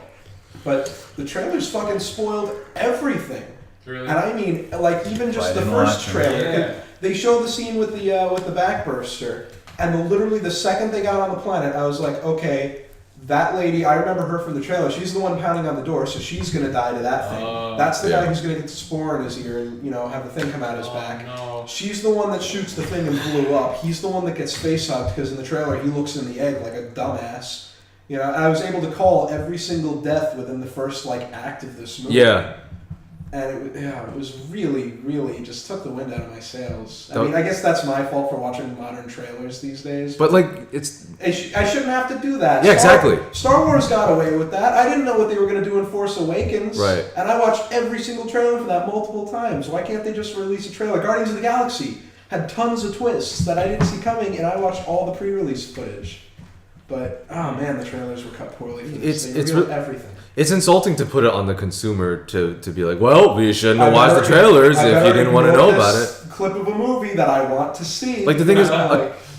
but the trailers fucking spoiled everything. Really? And I mean, like, even just the first trailer. Yeah. They showed the scene with the backburster, and literally the second they got on the planet, I was like, okay, that lady, I remember her from the trailer. She's the one pounding on the door, so she's gonna die to that thing. That's the guy who's gonna get the spore in his ear and have the thing come out his back. No. She's the one that shoots the thing and blew up. He's the one that gets face hugged because in the trailer he looks in the egg like a dumbass. And I was able to call every single death within the first act of this movie. Yeah. And it was really, really just took the wind out of my sails. I mean, I guess that's my fault for watching modern trailers these days. But I shouldn't have to do that. Yeah, exactly. Star Wars got away with that. I didn't know what they were going to do in Force Awakens. Right. And I watched every single trailer for that multiple times. Why can't they just release a trailer? Guardians of the Galaxy had tons of twists that I didn't see coming, and I watched all the pre-release footage. But, oh man, the trailers were cut poorly for this. They revealed everything. It's insulting to put it on the consumer to be like, well, we shouldn't have watched the trailers if you didn't want to know about it. Clip of a movie that I want to see. Like the thing is,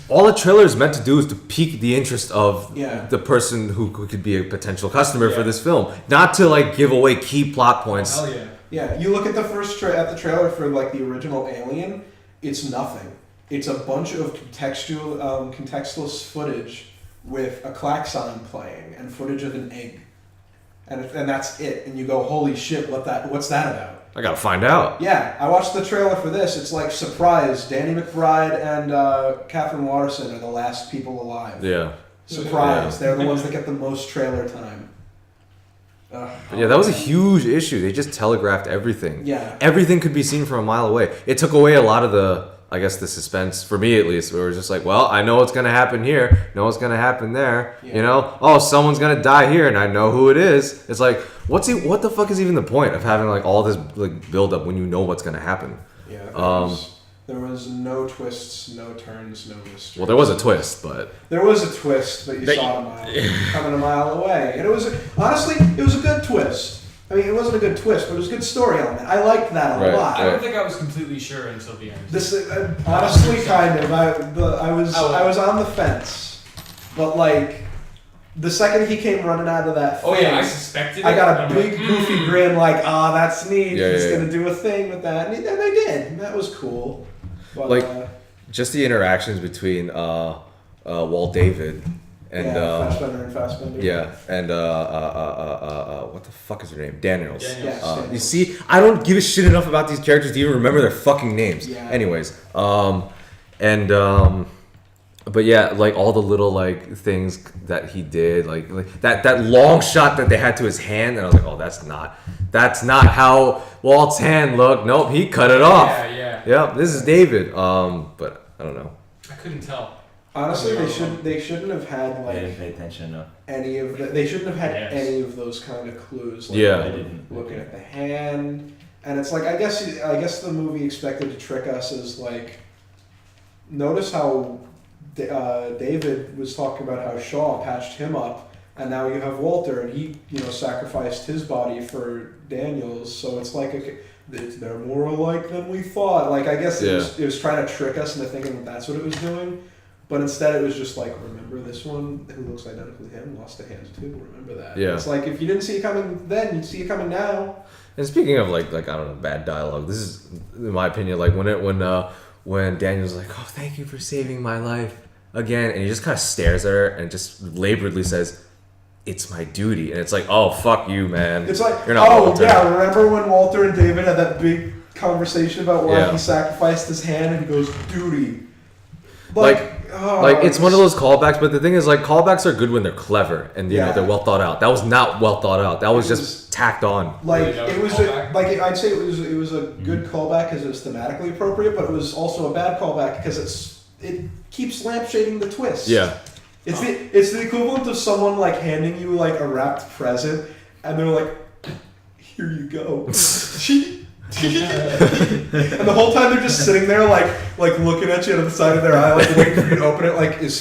all a trailer is meant to do is to pique the interest of the person who could be a potential customer for this film, not to give away key plot points. Hell yeah. Yeah, you look at the first at the trailer for the original Alien, it's nothing. It's a bunch of contextual footage with a klaxon playing and footage of an egg. And that's it. And you go, holy shit, what's that about? I gotta find out. Yeah, I watched the trailer for this. It's like, surprise, Danny McBride and Catherine Watterson are the last people alive. Yeah. Surprise, they're the ones that get the most trailer time. Yeah, that was a huge issue. They just telegraphed everything. Yeah. Everything could be seen from a mile away. It took away a lot of the suspense, for me at least, where it was just like, well, I know what's going to happen here, know what's going to happen there, oh, someone's going to die here, and I know who it is. It's like, what the fuck is even the point of having all this build up when you know what's going to happen? Yeah, there was no twists, no turns, no mystery. Well, there was a twist, but... There was a twist, but you saw it coming a mile away. And honestly, it was a good twist. I mean, it wasn't a good twist, but it was a good story element. I liked that a lot. I don't think I was completely sure until the end. Honestly, kind of. I was on the fence, but the second he came running out of that thing, I suspected. I got a big goofy grin, that's neat. He's gonna do a thing with that, and they did. And that was cool. But, just the interactions between Walt David. And Fassbender. Yeah, and what the fuck is her name? Daniels. Yes. You see, I don't give a shit enough about these characters to even remember their fucking names. Yeah. Anyways, but yeah, all the little things that he did, that long shot that they had to his hand, and I was like, oh, that's not how Walt's hand looked. Nope, he cut it off. Yeah, this is David. But I don't know. I couldn't tell. Honestly, they shouldn't have had I didn't pay attention enough. they shouldn't have had any of those kind of clues. I didn't. Looking at the hand, and it's I guess the movie expected to trick us as notice how David was talking about how Shaw patched him up, and now you have Walter, and he sacrificed his body for Daniels, so it's they're more alike than we thought. I guess it was trying to trick us into thinking that's what it was doing. But instead, it was just remember this one who looks identical to him lost a hand too. Remember that. Yeah. It's if you didn't see it coming then, you'd see it coming now. And speaking of I don't know, bad dialogue. This is, in my opinion, when Daniel's like, "Oh, thank you for saving my life again," and he just kind of stares at her and just laboredly says, "It's my duty," and it's like, "Oh, fuck you, man." It's you're not Walter. Yeah. Remember when Walter and David had that big conversation about why he sacrificed his hand, and he goes, "Duty." It's one of those callbacks, but the thing is, callbacks are good when they're clever and they're well thought out. That was not well thought out. That was just tacked on. I'd say it was a good callback because it was thematically appropriate, but it was also a bad callback because it keeps lampshading the twist. Yeah, it's the equivalent of someone handing you a wrapped present, and they're like, "Here you go." And the whole time they're just sitting there, like looking at you out of the side of their eye, like waiting for you to open it. Like, is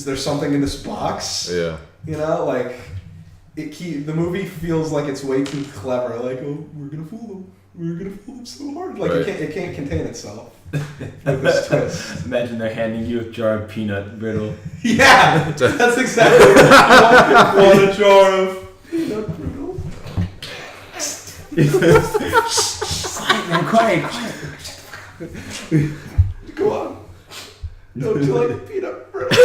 there something in this box? Yeah. You know, like the movie feels like it's way too clever. Like, oh, we're gonna fool them. We're gonna fool them so hard. Like Right. it can't contain itself. With this twist. Imagine they're handing you a jar of peanut brittle. Yeah, that's exactly what I want. A jar of peanut brittle. Quiet. Go on. Don't you like peanut brittle?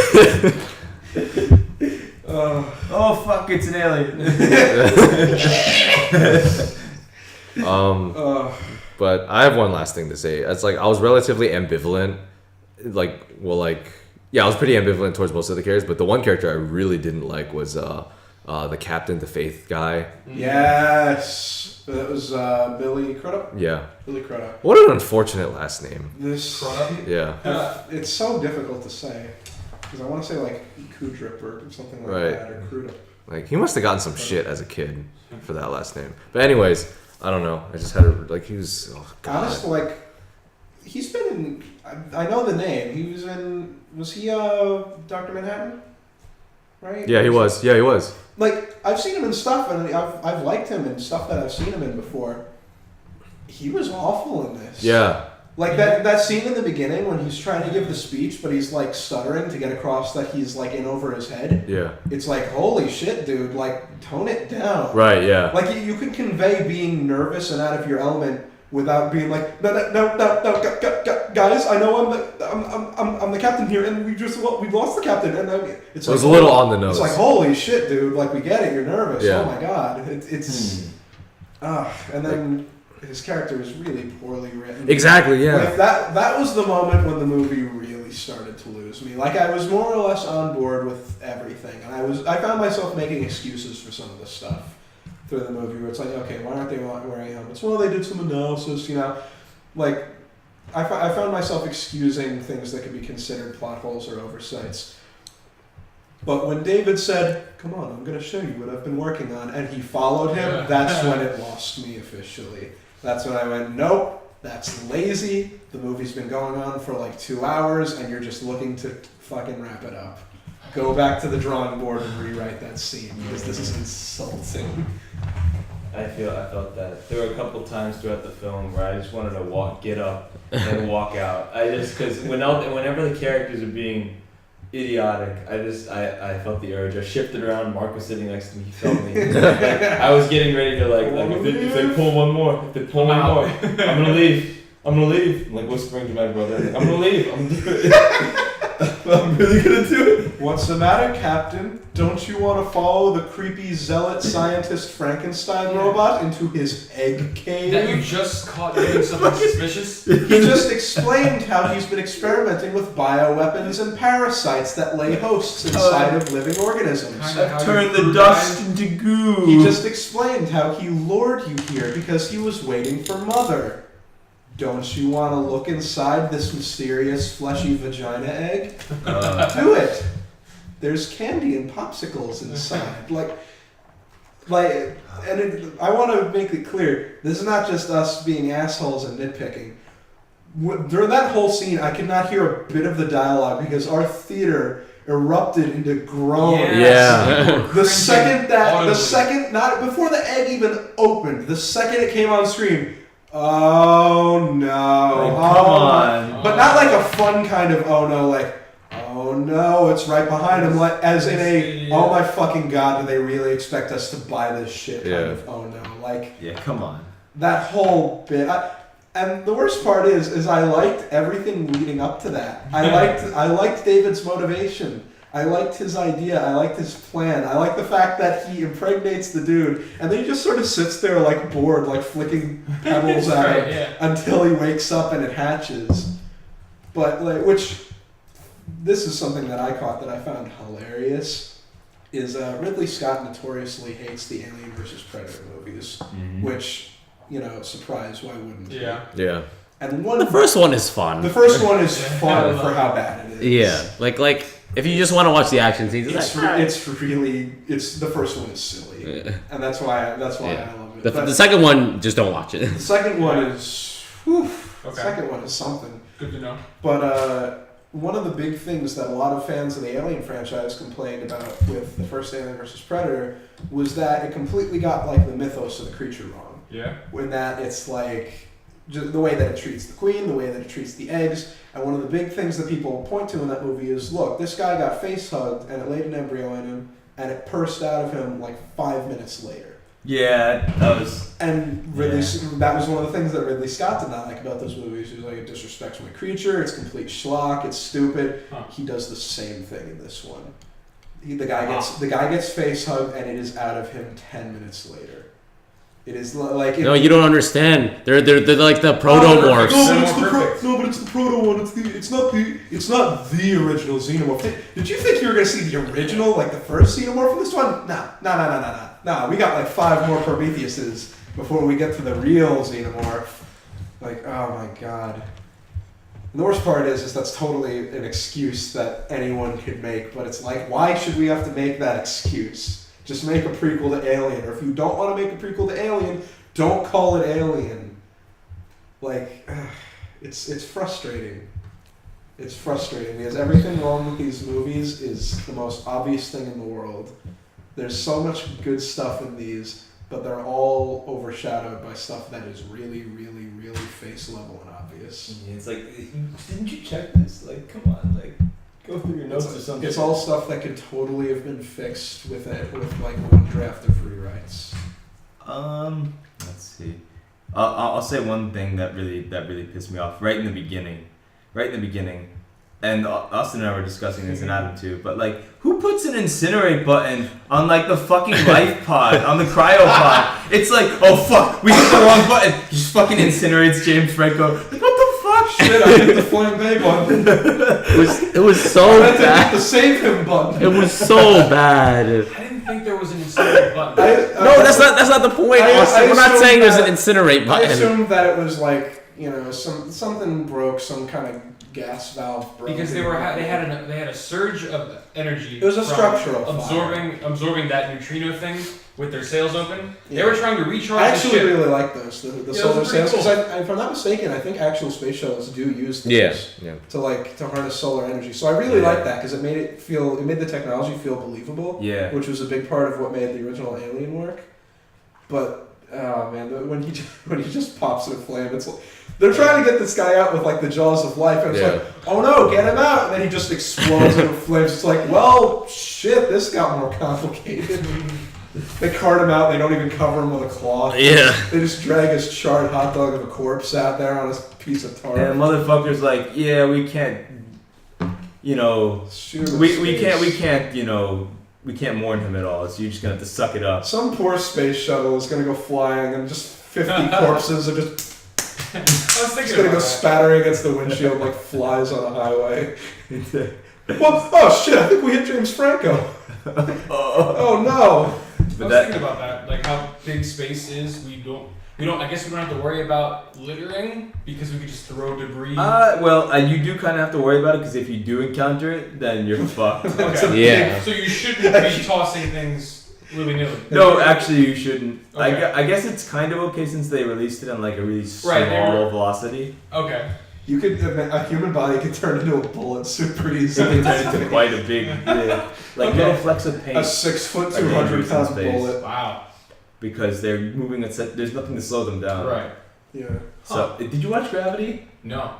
Oh fuck! It's an alien. But I have one last thing to say. It's like I was relatively ambivalent. I was pretty ambivalent towards most of the characters, but the one character I really didn't like was the Captain, the Faith guy. Yes, that was Billy Crudup. Yeah. Billy Crudup. What an unfortunate last name. This. Yeah. It's so difficult to say because I want to say like Kudrip or something like Right. that or Crudup. Like he must have gotten some shit as a kid for that last name. But anyways, I don't know. I just had he was. Oh God. Honestly, like he's been in. I know the name. He was in. Was he Dr. Manhattan? Right. Yeah, he was. Yeah, he was. Like I've seen him in stuff, and I've liked him in stuff that I've seen him in before. He was awful in this. Yeah. Like that scene in the beginning when he's trying to give the speech, but he's like stuttering to get across that he's like in over his head. Yeah. It's like, holy shit, dude! Like, tone it down. Right. Yeah. Like you could convey being nervous and out of your element without being like, no, guys, I know I'm the captain here, and we lost the captain, and it's It was like, a little on the nose. It's like, holy shit, dude! Like we get it, you're nervous. Yeah. Oh my god, and then his character is really poorly written. Exactly. Yeah. Like that was the moment when the movie really started to lose me. Like I was more or less on board with everything, and I found myself making excuses for some of the stuff through the movie where it's like, okay, why aren't they wearing helmets? Well, they did some analysis, you know. Like I found myself excusing things that could be considered plot holes or oversights. But when David said, "Come on, I'm going to show you what I've been working on," and he followed him, that's when it lost me officially. That's when I went, nope, that's lazy. The movie's been going on for like 2 hours, and you're just looking to fucking wrap it up. Go back to the drawing board and rewrite that scene, because this is insulting. I felt that. There were a couple times throughout the film where I just wanted to get up and walk out. Because whenever the characters are being idiotic, I felt the urge. I shifted around. Mark was sitting next to me. He felt me. I was getting ready to if they pull one more, I'm gonna leave. I'm like whispering to my brother, I'm gonna leave. I'm really gonna do it. What's the matter, Captain? Don't you want to follow the creepy zealot scientist Frankenstein robot into his egg cave? That you just caught doing something suspicious? He just explained how he's been experimenting with bioweapons and parasites that lay hosts inside of living organisms. I've turned the dust into goo. He just explained how he lured you here because he was waiting for Mother. Don't you want to look inside this mysterious fleshy vagina egg? Do it. There's candy and popsicles inside. I want to make it clear, this is not just us being assholes and nitpicking. During that whole scene, I could not hear a bit of the dialogue because our theater erupted into groans. Yeah. Not before the egg even opened, the second it came on screen, oh no. Come on. But not like a fun kind of oh no, like, oh no, it's right behind him, like, as in a, oh my fucking god, do they really expect us to buy this shit kind of oh no. Like, Yeah, come on. that whole bit. And the worst part is I liked everything leading up to that. I liked David's motivation. I liked his idea. I liked his plan. I liked the fact that he impregnates the dude, and then he just sort of sits there like bored, like flicking pebbles at him until he wakes up and it hatches. But this is something that I caught that I found hilarious. Is Ridley Scott notoriously hates the Alien vs. Predator movies, which, surprise, why wouldn't he? Yeah. And The first one is fun. The first one is fun for how bad it is. Yeah, like if you just want to watch the action scenes, the first one is silly, and that's why I love of it. The second one, just don't watch it. The second one is, whew, Okay. the second one is something. Good to know. But one of the big things that a lot of fans of the Alien franchise complained about with the first Alien vs. Predator was that it completely got like the mythos of the creature wrong. Yeah. In that it's like just the way that it treats the queen, the way that it treats the eggs. And one of the big things that people point to in that movie is, look, this guy got face hugged and it laid an embryo in him and it pursed out of him like 5 minutes later. Yeah, that was. And that was one of the things that Ridley Scott did not like about those movies. He was like, it disrespects my creature, it's complete schlock, it's stupid. Huh. He does the same thing in this one. The guy gets face hugged and it is out of him 10 minutes later. It is like No, you don't understand. They're like the protomorphs. but it's the proto one. It's not the original xenomorph. Did you think you were gonna see the original, like the first xenomorph in this one? No. We got like 5 more Prometheuses before we get to the real xenomorph. Like, oh my god. And the worst part is that's totally an excuse that anyone could make, but it's like, why should we have to make that excuse? Just make a prequel to Alien, or if you don't want to make a prequel to Alien, don't call it Alien. Like, it's frustrating. It's frustrating because everything wrong with these movies is the most obvious thing in the world. There's so much good stuff in these, but they're all overshadowed by stuff that is really, really, really face level and obvious. Yeah, it's like, didn't you check this? Like, come on, like, go through your notes or something. It's all stuff that could totally have been fixed with like one draft of rewrites. Let's see. I'll say one thing that really pissed me off right in the beginning, and Austin and I were discussing this, and Adam too. But like, who puts an incinerate button on like the fucking life pod, on the cryo pod? It's like, oh fuck, we hit the wrong button. He just fucking incinerates James Franco. Like, what the fuck? Shit, I hit the flambe button. It was so I hit bad. the save him button. It was so bad. I didn't think there was an incinerate button. No, that's not the point, Austin. We're not saying there's an incinerate I button. assumed that it was like, something broke, some kind of gas valve broke. Because they had a surge of energy. It was a from structural absorbing that neutrino thing with their sails open. Yeah. They were trying to recharge I the actually ship. really like those. The Yeah, solar those are pretty sails. cool. Because if I'm not mistaken, I think actual space shuttles do use those Yeah. to harness solar energy. So I really like that because it made the technology feel believable. Yeah. Which was a big part of what made the original Alien work. But oh man, when he just pops in a flame, it's like they're trying to get this guy out with like the jaws of life, and it's like, oh no, get him out! And then he just explodes into flames. It's like, well, shit, this got more complicated. They cart him out. They don't even cover him with a cloth. Yeah. They just drag his charred hot dog of a corpse out there on a piece of tar. And motherfucker's like, yeah, we can't, Shoot him in we space. can't, we can't mourn him at all. So you're just gonna have to suck it up. Some poor space shuttle is gonna go flying, and just 50 corpses are just. I was thinking It's gonna about go that. spattering against the windshield like flies on a highway. Well, oh shit! I think we hit James Franco. Oh no! I was thinking about that, like how big space is. We don't. I guess we don't have to worry about littering because we could just throw debris. You do kind of have to worry about it because if you do encounter it, then you're fucked. Okay. Yeah. So you shouldn't be tossing things willy nilly. No, actually, you shouldn't. Okay. I guess it's kind of okay since they released it on like a really small Right, they were- velocity. Okay. You could a human body could turn into a bullet super It easily. can turn into quite a big, like Okay. little flecks of paint A 6 foot, Are dangerous 200 in pound space. bullet. Wow. because they're moving at there's nothing to slow them down. Right. Yeah. So, did you watch Gravity? No.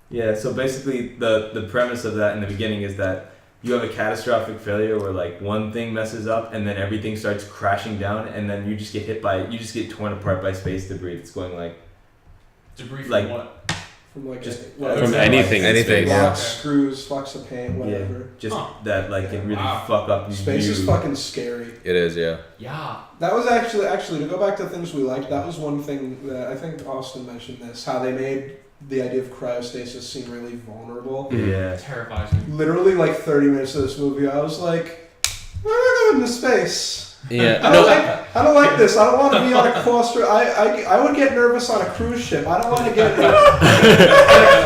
Yeah, so basically the premise of that in the beginning is that you have a catastrophic failure where like one thing messes up and then everything starts crashing down and then you just get torn apart by space debris that's going like Debris from Like- what? From like Just- whatever. From anything. Anything, Yeah. Locks, screws, flux of paint, whatever. just Huh. that like can really Wow. fuck up Space you. is fucking scary. It is, yeah. Yeah. That was actually to go back to things we liked. That was one thing that I think Austin mentioned this. How they made the idea of cryostasis seem really vulnerable. Yeah. Terrifies me. Literally, like 30 minutes of this movie, I was like, "Where am I going to space? Yeah. I No. don't like this. I don't want to be on a claustro. I would get nervous on a cruise ship. I don't want to get in a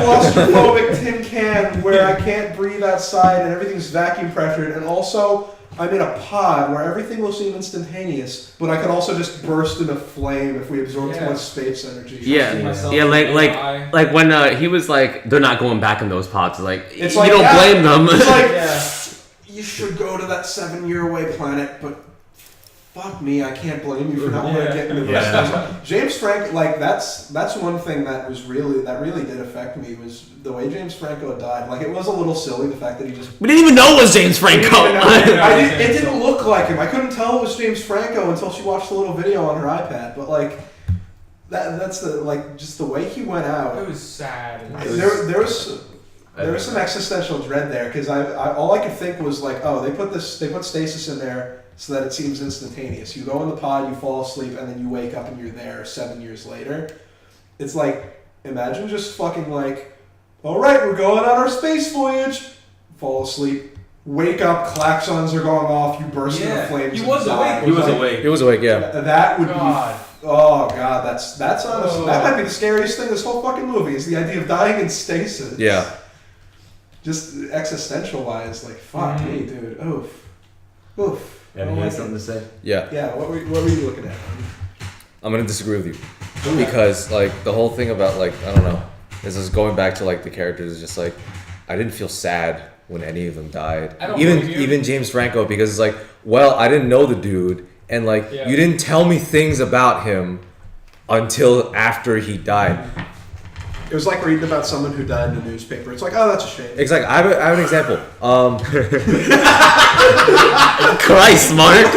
claustrophobic tin can where I can't breathe outside and everything's vacuum pressured. And also, I'm in a pod where everything will seem instantaneous, but I could also just burst into flame if we absorb too much space energy. Like when he was like, they're not going back in those pods. Like, it's you don't blame them. It's like, you should go to that 7-year away planet, but fuck me, I can't blame you for not wanting to get into this. James Franco, like that's one thing that really did affect me, was the way James Franco died. Like, it was a little silly, the fact that he just... We didn't even know it was James Franco. It didn't look like him. I couldn't tell it was James Franco until she watched the little video on her iPad. But like, that's the just the way he went out. It was sad. There was some existential dread there, because I all I could think was like, oh, they put stasis in there so that it seems instantaneous. You go in the pod, you fall asleep, and then you wake up and you're there 7 years later. It's like, imagine just fucking like, all right, we're going on our space voyage. Fall asleep, wake up, klaxons are going off, you burst into flames. He was awake. He was awake, yeah. That would be... Oh god, that's honestly, that might be the scariest thing this whole fucking movie, is the idea of dying in stasis. Yeah. Just existential wise, like, fuck me, dude. Oof. Yeah, he had something to say. Yeah. Yeah, what were you looking at? I'm gonna disagree with you because like the whole thing about like, I don't know, this is going back to like the characters, is just like, I didn't feel sad when any of them died. Even James Franco, because it's like, well, I didn't know the dude, and like you didn't tell me things about him until after he died. It was like reading about someone who died in a newspaper. It's like, oh, that's a shame. Exactly. I have an example. Christ, Mark.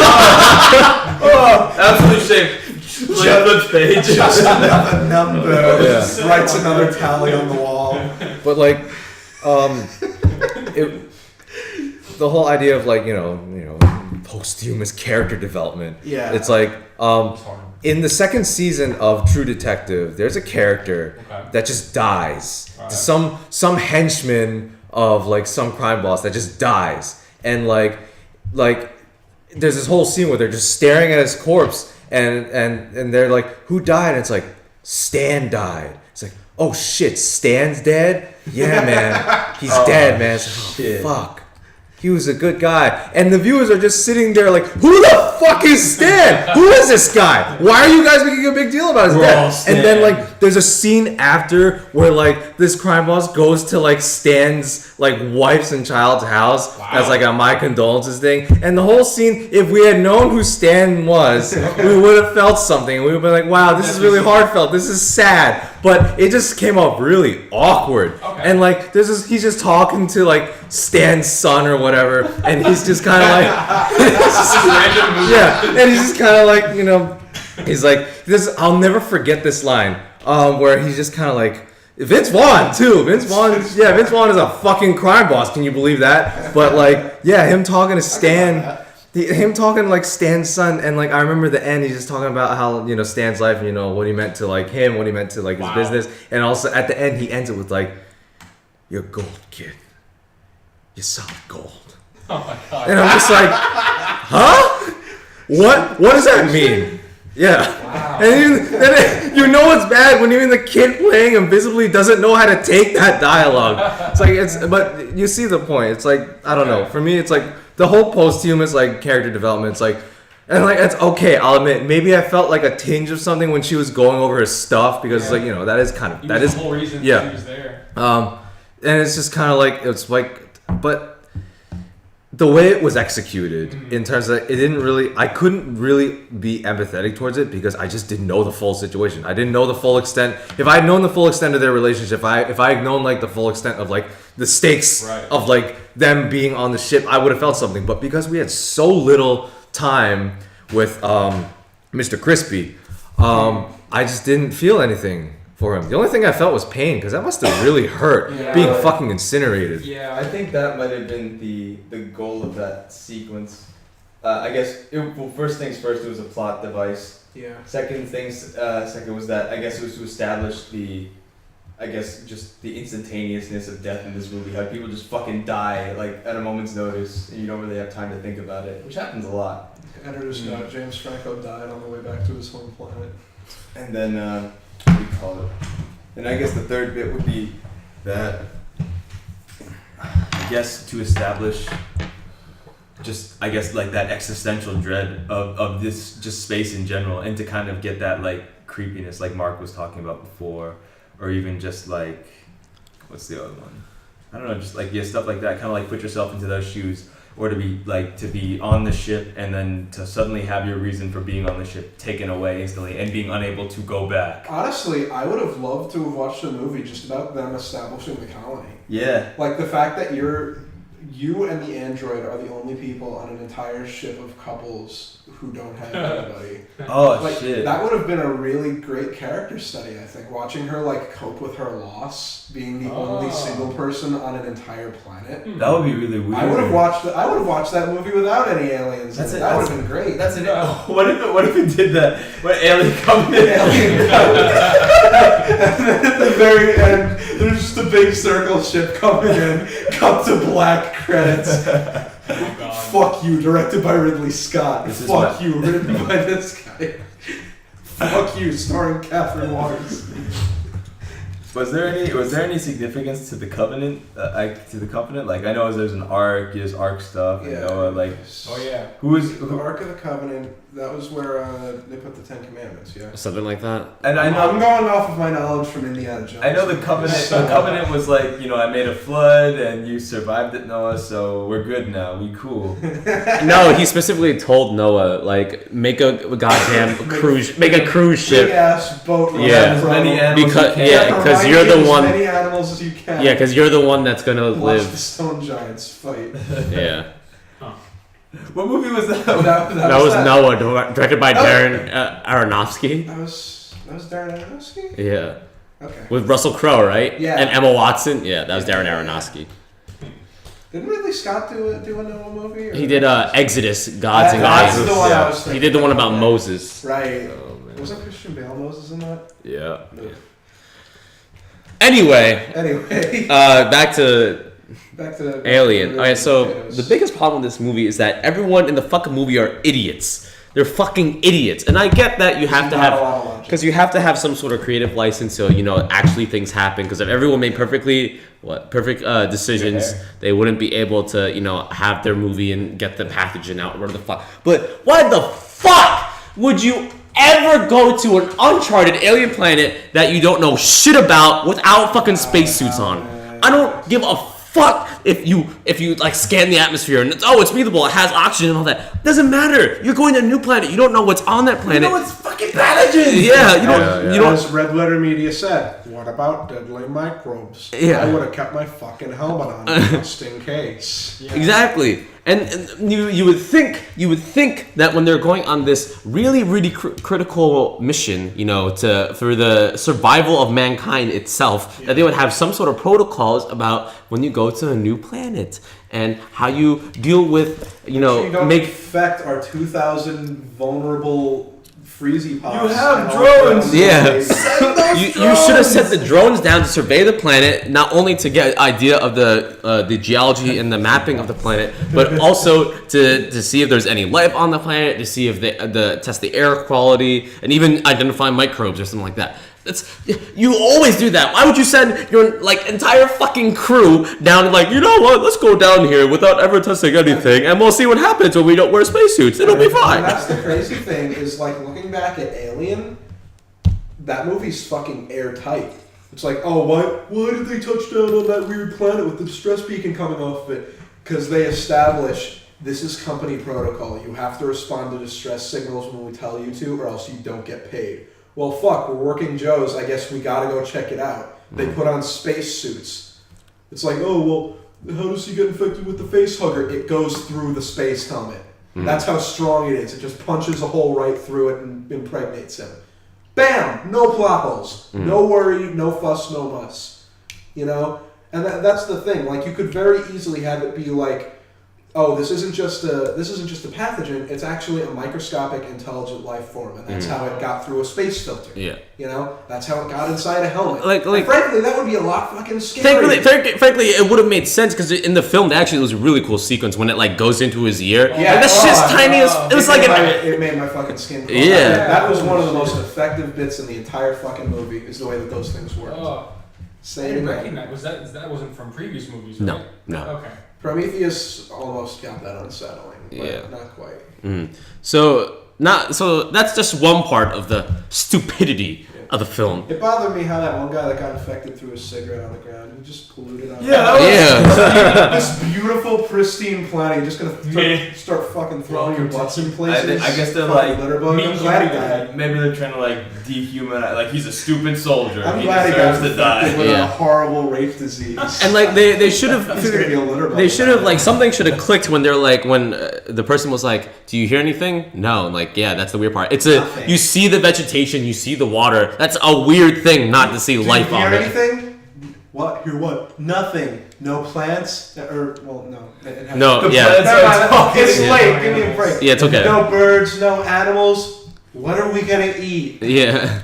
Absolute shame. Flip page. Just another number. Writes another tally on the wall. But like, the whole idea of like, you know, posthumous character development. Yeah. It's like, in the second season of True Detective, there's a character that just dies. Right. Some henchman of like some crime boss that just dies, and like there's this whole scene where they're just staring at his corpse, and they're like, who died? And it's like, Stan died. It's like, oh shit, Stan's dead? Yeah, man, he's dead, man. It's like, oh, fuck. He was a good guy. And the viewers are just sitting there like, who the fuck is Stan? Who is this guy? Why are you guys making a big deal about his death? And then like there's a scene after where like this crime boss goes to like Stan's like wife's and child's house as like a my condolences thing. And the whole scene, if we had known who Stan was, we would have felt something. We would have been like, wow, this is really heartfelt. This is sad. But it just came off really awkward. And like he's just talking to like Stan's son or whatever, and he's just kind of like, and he's just kind of like, you know, he's like this. I'll never forget this line where he's just kind of like, Vince Vaughn too. Vince Vaughn is a fucking crime boss. Can you believe that? But like, yeah, him talking to Stan. Him talking to like Stan's son, and like I remember the end, he's just talking about how, you know, Stan's life, you know, what he meant to like him, what he meant to like his business, and also at the end he ends it with like, "You're gold, kid. You're solid gold." Oh my god! And I'm just like, huh? What does that mean? Yeah. Wow. And you know it's bad when even the kid playing him visibly doesn't know how to take that dialogue. It's like but you see the point. It's like, I don't know. For me, it's like the whole posthumous like character development. It's like, and like it's okay. I'll admit, maybe I felt like a tinge of something when she was going over her stuff, because it's like, you know, that is kind of the whole reason she was there. And it's just kind of like, it's like, but the way it was executed, in terms of, it didn't really, I couldn't really be empathetic towards it because I just didn't know the full situation. I didn't know the full extent. If I had known the full extent of their relationship, if I had known like the full extent of like the stakes of like them being on the ship, I would have felt something. But because we had so little time with Mr. Crispy, I just didn't feel anything for him. The only thing I felt was pain, because that must have really hurt, being fucking incinerated. Yeah, I think that might have been the goal of that sequence. I guess, first things first, it was a plot device. Yeah. Second was that, I guess it was to establish just the instantaneousness of death in this movie. How people just fucking die, like, at a moment's notice, and you don't really have time to think about it, which happens a lot. Editor's note, James Franco died on the way back to his home planet. And then, what do you call it? And I guess the third bit would be that, I guess, to establish just I guess like that existential dread of this just space in general, and to kind of get that like creepiness like Mark was talking about before, or even just like what's the other one? I don't know, just like stuff like that. Kind of like put yourself into those shoes, or to be on the ship and then to suddenly have your reason for being on the ship taken away instantly and being unable to go back. Honestly, I would have loved to have watched a movie just about them establishing the colony. Yeah. Like the fact that you and the android are the only people on an entire ship of couples who don't have anybody. Oh, like, shit. That would have been a really great character study, I think. Watching her like cope with her loss, being the only single person on an entire planet. That would be really weird. I would have watched that movie without any aliens. That would have been great. That's it. What if it did that? What alien come in? And then at the very end, there's just a big circle ship coming in, cut to black credits. Fuck you, directed by Ridley Scott. Fuck you, written by this guy. Fuck you, starring Catherine Waters. Was there any significance to the Covenant? Like I know there's an Ark, there's Ark stuff. Yeah. Noah, like. Oh yeah. The Ark of the Covenant? That was where they put the 10 Commandments. Yeah. Something like that. And I know I'm going off of my knowledge from Indiana Jones. I know the Covenant. The Covenant was like, I made a flood and you survived it, Noah. So we're good now. We cool. No, he specifically told Noah, like, make a goddamn cruise, make a cruise ship. Big ass boat. Yeah. As many animals Because you're the one. As many animals as you can. Yeah, because you're the one that's gonna Watch live. the stone giants fight. Yeah. What movie was that? That was Noah, directed by Darren Aronofsky. That was Darren Aronofsky? Yeah. Okay. With Russell Crowe, right? Yeah. And Emma Watson. Yeah, that was Darren Aronofsky. Didn't Ridley Scott do a Noah movie? Or? He did Exodus, Gods and That's Gods. the one I was He thinking did the one about yeah. Moses. Right. Oh, man. Wasn't Christian Bale Moses in that? Yeah. Anyway, back to Alien. Alright, so potatoes. the biggest problem with this movie is that everyone in the fucking movie are idiots. They're fucking idiots. And I get that you have to Not a lot of have... logic. Because you have to have some sort of creative license so, actually things happen. Because if everyone made perfect decisions, they wouldn't be able to, have their movie and get the pathogen out, whatever the fuck. But why the fuck would you ever go to an uncharted alien planet that you don't know shit about without fucking spacesuits on? I don't give a fuck if you like scan the atmosphere and it's breathable, it has oxygen and all that. Doesn't matter. You're going to a new planet. You don't know what's on that planet. It's fucking pathogens. Yeah, you don't. As Red Letter Media said, what about deadly microbes? Yeah. I would have kept my fucking helmet on just in case. Yeah. Exactly. And you would think that when they're going on this really really critical mission, for the survival of mankind itself, that they would have some sort of protocols about when you go to a new planet and how you deal with You don't infect our 2,000 vulnerable freezy pods. You have and all drones. that. Yeah. You should have sent the drones down to survey the planet, not only to get an idea of the geology and the mapping of the planet, but also to see if there's any life on the planet, to see if they test the air quality, and even identify microbes or something like that. You always do that. Why would you send your entire fucking crew down and let's go down here without ever testing anything, and we'll see what happens when we don't wear spacesuits. It'll be fine. And that's the crazy thing is looking back at Alien, that movie's fucking airtight. It's like, oh, why did they touch down on that weird planet with the distress beacon coming off of it? Because they establish this is company protocol. You have to respond to distress signals when we tell you to, or else you don't get paid. Well, fuck, we're working Joes. I guess we gotta go check it out. They put on space suits. It's like, oh, well, how does he get infected with the face hugger? It goes through the space helmet. That's how strong it is. It just punches a hole right through it and impregnates him. Bam! No plot holes. No worry, no fuss, no muss. And that's the thing. You could very easily have it be like, oh, this isn't just a pathogen. It's actually a microscopic intelligent life form, and that's how it got through a space filter. Yeah. That's how it got inside a helmet. And frankly, that would be a lot fucking scarier. Frankly, it would have made sense because in the film, actually, it was a really cool sequence when it goes into his ear. Yeah, that shit's tiny as it was it made my fucking skin crawl. Yeah. That was one of the most effective bits in the entire fucking movie. Is the way that those things worked. Oh, I Say it didn't again. recognize. That wasn't from previous movies, No, right? no. Okay. Prometheus almost got that unsettling, but Yeah. not quite. So that's just one part of the stupidity of the film. It bothered me how that one guy that got infected threw a cigarette on the ground. He just polluted on Yeah. this beautiful, pristine planet. You're just gonna start fucking throwing your butts in places. I guess they're fucking like, litter bug. I'm glad he died. maybe they're trying to like dehumanize. Like he's a stupid soldier. I'm he glad he got deserves to infected die. with Yeah. a horrible rape disease. And like they should have He's gonna be a litter bug. they should have like something should have clicked when they're like when the person was like, "Do you hear anything?" No, and like yeah, that's the weird part. It's Nothing. you see the vegetation, you see the water. That's a weird thing not to see Did life you hear on it. anything? What? Hear what? Nothing. No plants? Or, well, no. It has- No, The yeah, plants- Never mind, it's Yeah. late. Give me a break. yeah, it's okay. No birds, no animals. What are we gonna eat? Yeah,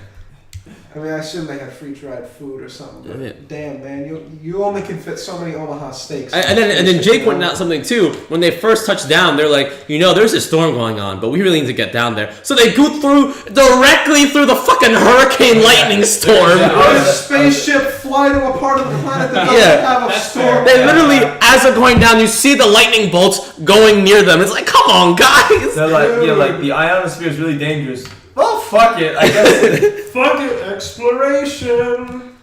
I mean, I assume they had free-tried food or something. But Yeah. damn, man, you only can fit so many Omaha steaks. and then Jake pointed out something too. When they first touched down, they're like, there's a storm going on, but we really need to get down there. So they go directly through the fucking hurricane lightning storm. How does a spaceship fly to a part of the planet that doesn't Yeah. have a storm? They literally, as they're going down, you see the lightning bolts going near them. It's like, come on, guys. They're like, like the ionosphere is really dangerous. Well, fuck it. I guess. Fuck it, exploration.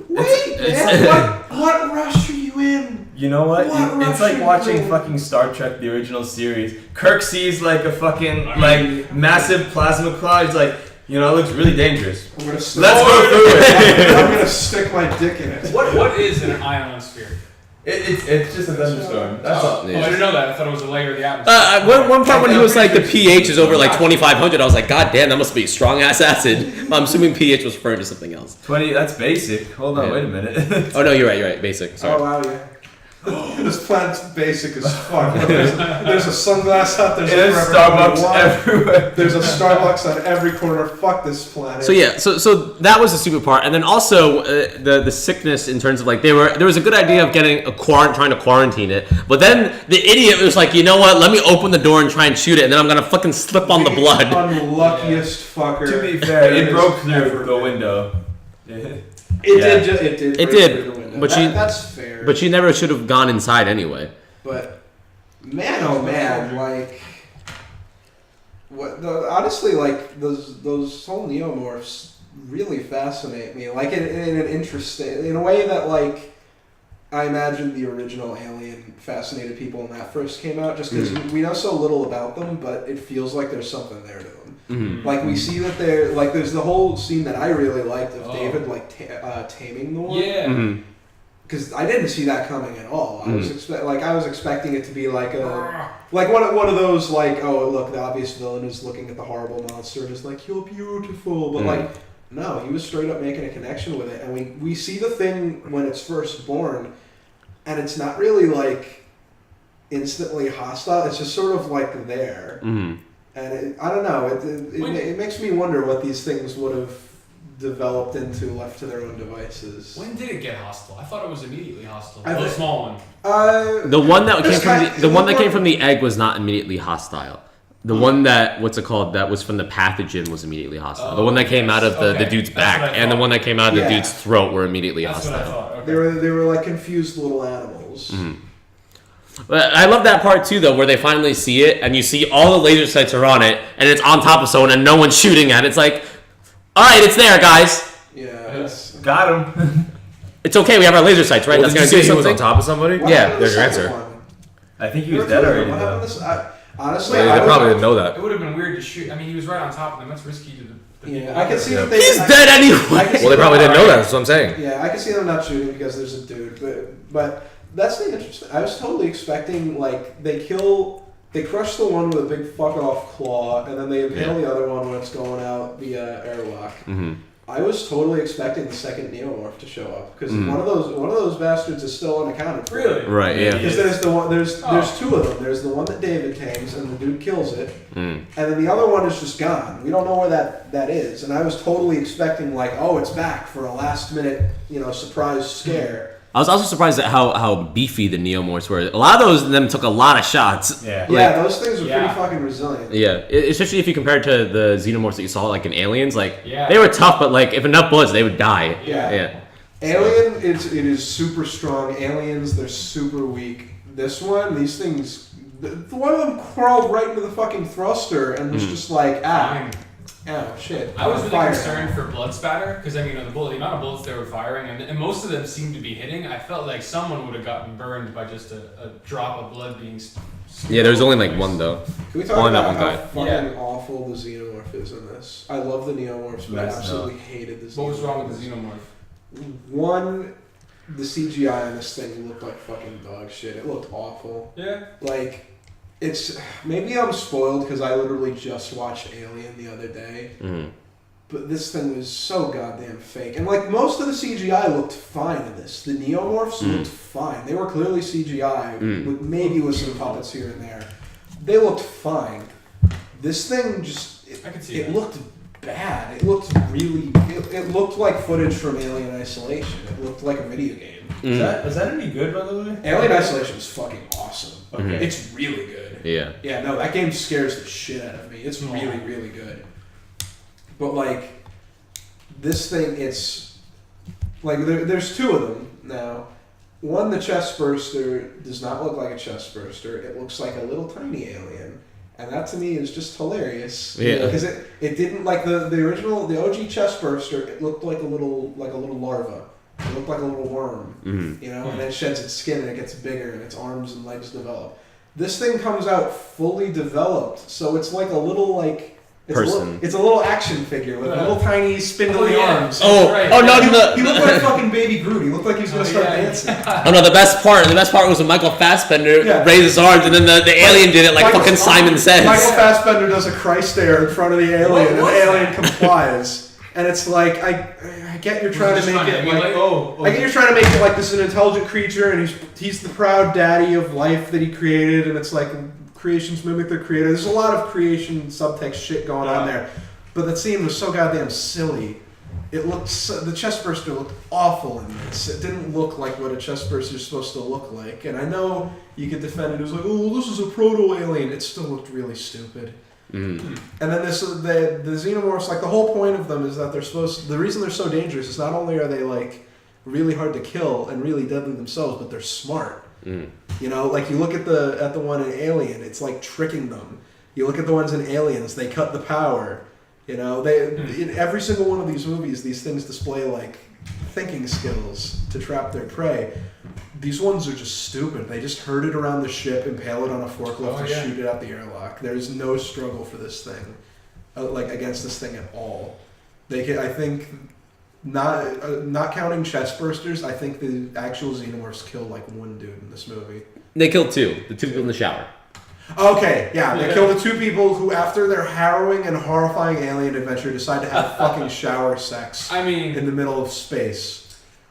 Wait, it's- man, what rush are you in? You know what? What It's like Russian watching film? fucking Star Trek, the original series. Kirk sees like a fucking like massive plasma cloud. He's like, it looks really dangerous. I'm gonna stick, Let's go through it. I'm gonna stick my dick in it. What is an ionosphere? It's just a thunderstorm. That's all. Oh, I didn't know that. I thought it was a layer of the atmosphere. One part when he was like, the pH is over like 2,500, I was like, God damn, that must be strong ass acid. I'm assuming pH was referring to something else. 20. That's basic. Hold on, Yeah. wait a minute. Oh no, you're right, basic. Sorry. Oh wow, yeah. This planet's basic as fuck. There's a sunglass out. There's There's a Starbucks everywhere. There's a Starbucks on every corner. Fuck this planet. So yeah, so that was the stupid part, and then also the sickness in terms of like there was a good idea of getting trying to quarantine it, but then the idiot was like, you know what? Let me open the door and try and shoot it, and then I'm gonna fucking slip on the blood. Unluckiest fucker. To be fair, there it is broke ever through the been. window. It Yeah. did. It did. It break did, through the window. but that's fair. But she never should have gone inside anyway. But man, oh man, like honestly, like those whole neomorphs really fascinate me. Like in an interesting, in a way that like I imagine the original Alien fascinated people when that first came out, just because we know so little about them, but it feels like there's something there to them. Mm-hmm. Like we see that they're like there's the whole scene that I really liked of Oh. David like taming the one. Yeah. Mm-hmm. Because I didn't see that coming at all. I was I was expecting it to be like a Ah. like one of those like, oh look, the obvious villain is looking at the horrible monster and is like, you're beautiful, but like no, he was straight up making a connection with it, and we see the thing when it's first born, and it's not really like instantly hostile. It's just sort of like there, Mm-hmm. and I don't know. It makes me wonder what these things would have developed into left to their own devices. When did it get hostile? I thought it was immediately hostile. I The think- small one. The one that This came from guy- the one that came from the egg was not immediately hostile. The one that that was from the pathogen was immediately hostile. The one that came out of the Okay. dude's That's what back I and the thought. one that came out of the Yeah. dude's throat were immediately That's what I hostile. thought. Okay. They were like confused little animals. But I love that part too, though, where they finally see it and you see all the laser sights are on it and it's on top of someone and no one's shooting at it. It's like, all right, it's there, guys. Yeah, it's Got him. It's okay. We have our laser sights, right? Well, That's did you gonna say do he was on something. top of somebody? What Yeah, happened to there's the your second answer. one? I think he There was were dead two of already. them. What happened though. to honestly, They I probably was- didn't know that. It would have been weird to shoot. I mean, he was right on top of them. That's risky to the Yeah, people. I can see Yeah. that they. He's I- dead I anyway. can see Well, they them- probably didn't know that. That's what I'm saying. Yeah, I can see them not shooting because there's a dude, but that's the interesting. I was totally expecting like they crush the one with a big fuck off claw, and then they impale the other one when it's going out via airlock. Mm-hmm. I was totally expecting the second neomorph to show up because one of those bastards is still unaccounted for. Really? Right. Yeah. Because there's the one there's Oh. two of them. There's the one that David tames and the dude kills it, Mm. and then the other one is just gone. We don't know where that is. And I was totally expecting like, oh, it's back for a last minute, surprise scare. I was also surprised at how beefy the Neomorphs were. A lot of them took a lot of shots. Yeah. Yeah, those things are Yeah. pretty fucking resilient. Yeah, especially if you compare it to the Xenomorphs that you saw like in Aliens. Like Yeah. they were tough, but like if enough bullets, they would die. Yeah. Yeah. Alien, it is super strong. Aliens, they're super weak. This one, these things, one of them crawled right into the fucking thruster and was just like, oh shit. I was really concerned for blood spatter because the amount of bullets they were firing and most of them seemed to be hitting. I felt like someone would have gotten burned by just a drop of blood being. Yeah, there was only like one though. Can we talk about how fucking awful the Xenomorph is in this? I love the Neomorphs, but I absolutely hated the Xenomorph. What was wrong with the Xenomorph? One, the CGI on this thing looked like fucking dog shit. It looked awful. Yeah. Like, it's maybe I'm spoiled because I literally just watched Alien the other day. Mm-hmm. But this thing was so goddamn fake. And like most of the CGI looked fine in this. The Neomorphs looked fine. They were clearly CGI, maybe with some puppets here and there. They looked fine. This thing just it looked bad. It looked really it looked like footage from Alien Isolation. It looked like a video game. Is that any good, by the way? Alien Isolation is fucking awesome. Okay. It's really good. Yeah. Yeah, no, that game scares the shit out of me. It's really, really good. But like, this thing, it's like there's two of them now. One, the chest burster, does not look like a chest burster. It looks like a little tiny alien, and that to me is just hilarious. Yeah. Because it didn't like the original, the OG chest burster. It looked like a little larva. It looked like a little worm, you know, and it sheds its skin and it gets bigger and its arms and legs develop. This thing comes out fully developed, so it's like a little like. It's a little action figure with little tiny spindly arms. He looked like fucking Baby Groot. He looked like he was gonna start dancing. Oh no, the best part was when Michael Fassbender raised his arms and then the alien did it like fucking Simon Says. Michael Fassbender does a Christ stare in front of the alien and the alien complies. And it's like, I get you're trying to make it like, I get you're trying to make it like this is an intelligent creature and he's the proud daddy of life that he created, and it's like creations mimic their creator. There's a lot of creation subtext shit going on there, but that scene was so goddamn silly. It looked the chest burster looked awful in this. It didn't look like what a chest burster is supposed to look like. And I know you could defend it as like, oh, this is a proto alien. It still looked really stupid. And then the xenomorphs, like the whole point of them is that the reason they're so dangerous is not only are they like really hard to kill and really deadly themselves, but they're smart. You know, like you look at the one in Alien, it's like tricking them. You look at the ones in Aliens, they cut the power. You know, in every single one of these movies, these things display like thinking skills to trap their prey. These ones are just stupid. They just herd it around the ship, impale it on a forklift, and shoot it out the airlock. There's no struggle for this thing, like against this thing at all. I think, not counting chest bursters, I think the actual xenomorphs kill like one dude in this movie. They killed two. The two people in the shower. Okay, they kill the two people who, after their harrowing and horrifying alien adventure, decide to have fucking shower sex. In the middle of space.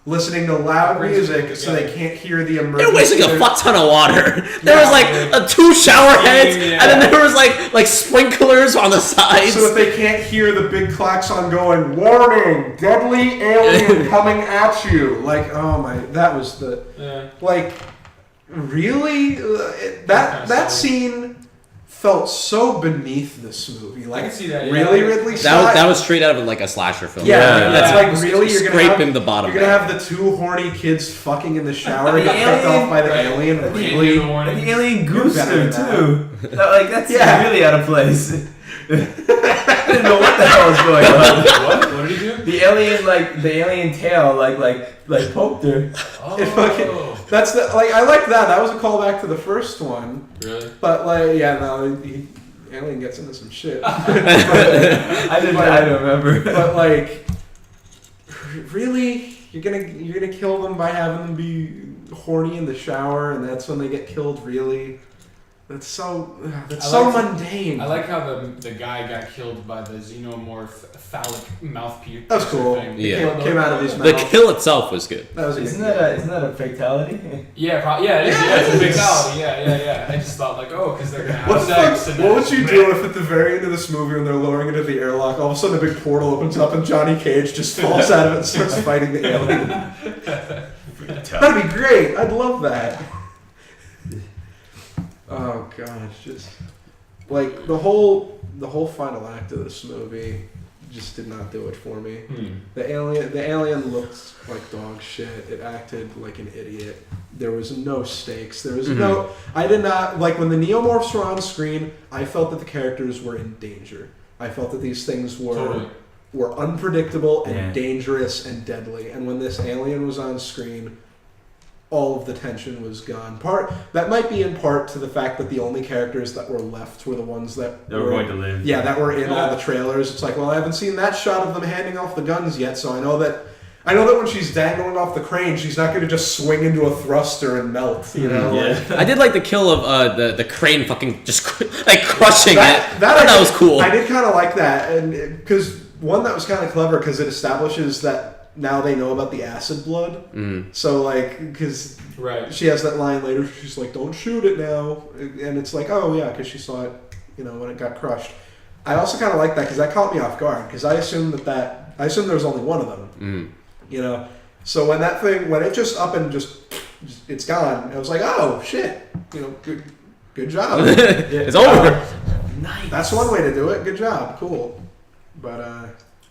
Listening to loud music so they can't hear the emergency. They're wasting a fuck ton of water. There was like 2 shower heads, and then there was like sprinklers on the sides. So that they can't hear the big klaxon going, "Warning! Deadly alien coming at you!" Like, oh my, that was like, really? That scene felt so beneath this movie. Like, I can see that. Really, Ridley Scott? That was straight out of like a slasher film. That's like really you're scraping the bottom. You're gonna have the 2 horny kids fucking in the shower and get picked off by the alien. Really, the alien gooster too. That's really out of place. I didn't know what the hell was going on. What did he do? The alien tail like poked her. That's I like that. That was a callback to the first one. Really? But the alien gets into some shit. I don't remember. But like, really, you're gonna kill them by having them be horny in the shower, and that's when they get killed. Really? That's so mundane. I like how the guy got killed by the xenomorph phallic mouthpiece. That was cool. Thing. Yeah, came out of his mouth. The kill itself was good. That was isn't that a fatality? Yeah, it is. Yeah, it's a fatality. Yeah. I just thought because they're gonna have sex. What would you do if at the very end of this movie, when they're lowering into the airlock, all of a sudden a big portal opens up and Johnny Cage just falls out of it and starts fighting the alien? That'd be great. I'd love that. Oh god, just like the whole final act of this movie just did not do it for me. The alien looked like dog shit. It acted like an idiot. There was no stakes. There was no. I did not like when the Neomorphs were on screen. I felt that the characters were in danger. I felt that these things were unpredictable and dangerous and deadly. And when this alien was on screen, all of the tension was gone. That might be in part to the fact that the only characters that were left were the ones that were going to live. Yeah, that were in all the trailers. It's like, well, I haven't seen that shot of them handing off the guns yet, so I know that when she's dangling off the crane, she's not going to just swing into a thruster and melt. You know. I did like the kill of the crane fucking just like crushing it. That was cool. I did kind of like that, and because one that was kind of clever because it establishes that. Now they know about the acid blood. So, like, because she has that line later, she's like, don't shoot it now. And it's like, oh, yeah, because she saw it, when it got crushed. I also kind of like that because that caught me off guard because I assumed there was only one of them. So when it just up and just it's gone, I was like, oh, shit. Good job. It's over. Nice. That's one way to do it. Good job. Cool. But,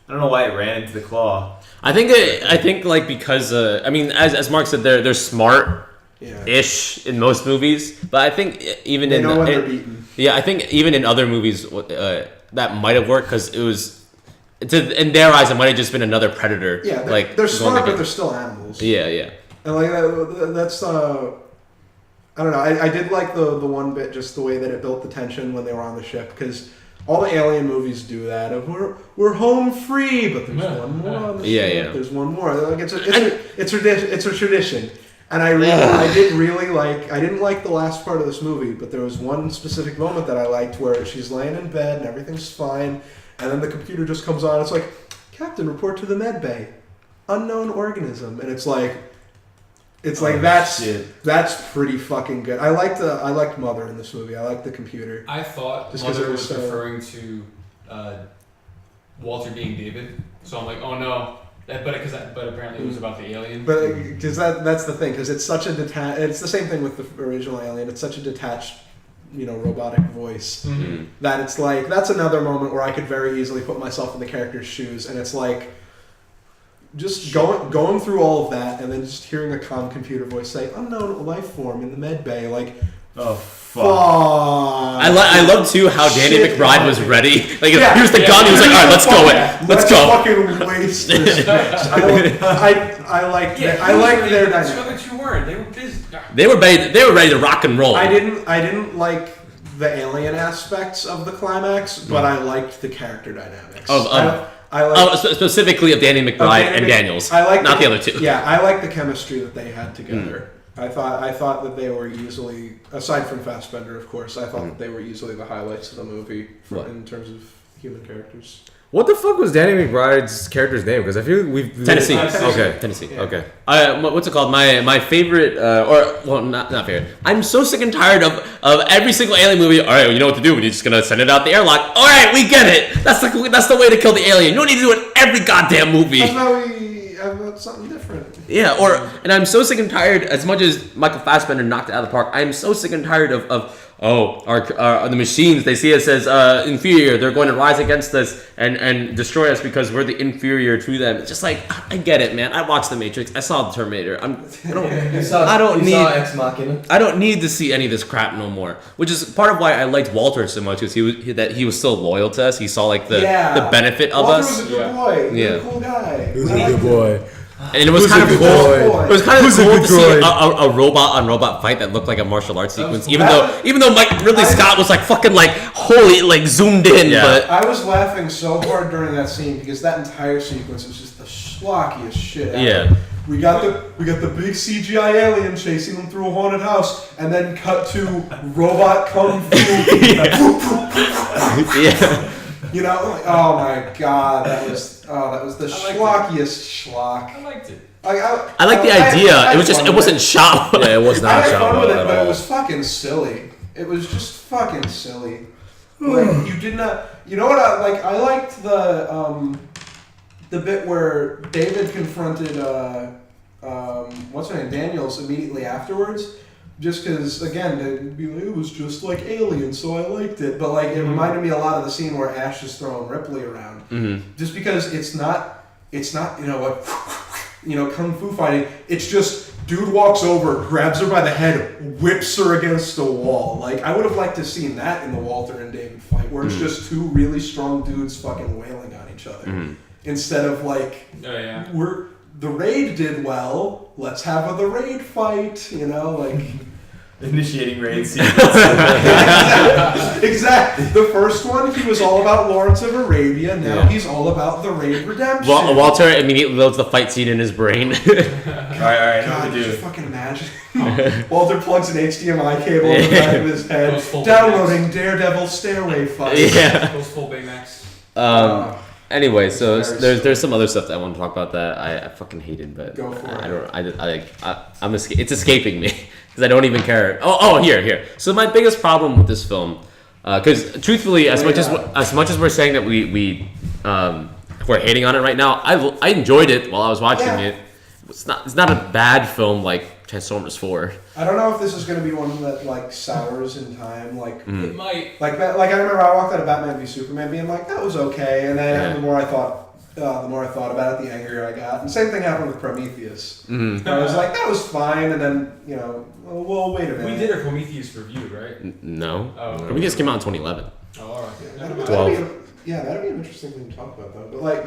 I don't know why it ran into the claw. I think like because as Mark said, they're smart-ish in most movies, but I think even they know when they're beaten. Yeah, I think even in other movies that might have worked because it was in their eyes it might have just been another predator. Yeah, they're smart, but they're still animals. Yeah. And like that's I don't know. I did like the one bit, just the way that it built the tension when they were on the ship because. All the alien movies do that. Of we're home free, but there's one more on the ship. Yeah. There's one more. Like it's a tradition. And I didn't like the last part of this movie, but there was one specific moment that I liked where she's laying in bed and everything's fine, and then the computer just comes on. It's like, Captain, report to the med bay, unknown organism, and it's like. That's pretty fucking good. I liked Mother in this movie. I liked the computer. I thought Mother was referring to Walter being David. So I'm like, oh no. But apparently it was about the alien. But because that's the thing, because it's such a it's the same thing with the original Alien. It's such a detached, robotic voice that it's like that's another moment where I could very easily put myself in the character's shoes, and it's like. Just going through all of that and then just hearing a calm computer voice say unknown life form in the med bay, like fuck. I love too how Danny McBride was ready. Like here's the gun. He was like, all right, let's go. Let's go. Fucking waste this bitch. I like their dynamic. The other two weren't. They were busy. They were ready to rock and roll. I didn't like the alien aspects of the climax, but I liked the character dynamics. Specifically of Danny McBride and Daniels. Not the other two. Yeah, I like the chemistry that they had together. I thought that they were easily, aside from Fassbender, of course, I thought that they were easily the highlights of the movie in terms of human characters. What the fuck was Danny McBride's character's name? Because I feel we've Tennessee. Okay, Tennessee. Yeah. Okay. What's it called? My favorite, not favorite. I'm so sick and tired of every single alien movie. All right, well, you know what to do. We're just gonna send it out the airlock. All right, we get it. That's the way to kill the alien. You don't need to do it in every goddamn movie. That's why we have something different. Yeah, and I'm so sick and tired. As much as Michael Fassbender knocked it out of the park, I'm so sick and tired of the machines, they see us as inferior. They're going to rise against us and destroy us because we're the inferior to them. It's just like, I get it, man. I watched The Matrix. I saw The Terminator. I don't need to see any of this crap no more. Which is part of why I liked Walter so much, because he was so loyal to us. He saw like the benefit of Walter us. Was a good boy. He was a cool guy. He was a good boy. And it was kind of cool. It was kind of cool to see a robot on robot fight that looked like a martial arts sequence, even though Ridley Scott was like fucking like holy like zoomed in. Yeah. But I was laughing so hard during that scene because that entire sequence was just the schlockiest shit ever. Yeah. We got the big CGI alien chasing them through a haunted house, and then cut to robot kung fu. Yeah. Oh my god, that was the schlockiest schlock. I liked it. I like the idea. It wasn't shot. Yeah, it was not shot. I had fun with it, but it was fucking silly. It was just fucking silly. Like you did not. You know what? I liked the bit where David confronted what's her name, Daniels, immediately afterwards. Just because, again, they'd be like, it was just like Alien, so I liked it. But it reminded me a lot of the scene where Ash is throwing Ripley around. Mm-hmm. Just because it's not kung fu fighting. It's just dude walks over, grabs her by the head, whips her against the wall. Like, I would have liked to have seen that in the Walter and Damon fight, where it's just two really strong dudes fucking wailing on each other. Instead of like, the raid did well, let's have the raid fight, you know, like... Initiating raid sequence. Exactly. The first one, he was all about Lawrence of Arabia. Now he's all about the raid redemption. Walter immediately loads the fight scene in his brain. all right. God, could you fucking imagine? Walter plugs an HDMI cable in the back of his head. Downloading Daredevil Stairway Fight. Yeah. Those full Baymax. Anyway, so there's some other stuff that I want to talk about that I fucking hated, but go for it. It's escaping me because I don't even care. Here. So my biggest problem with this film, because truthfully, as much as we're saying that we're hating on it right now, I enjoyed it while I was watching it. It's not a bad film like Transformers 4. I don't know if this is going to be one that like sours in time. Like it might. Like I remember I walked out of Batman v Superman being like that was okay, and then the more I thought about it, the angrier I got. And same thing happened with Prometheus. I was like that was fine, and then well wait a minute. We did a Prometheus review, right? No. Prometheus came out in 2011. Oh, all right. That'd be an interesting thing to talk about though. But like,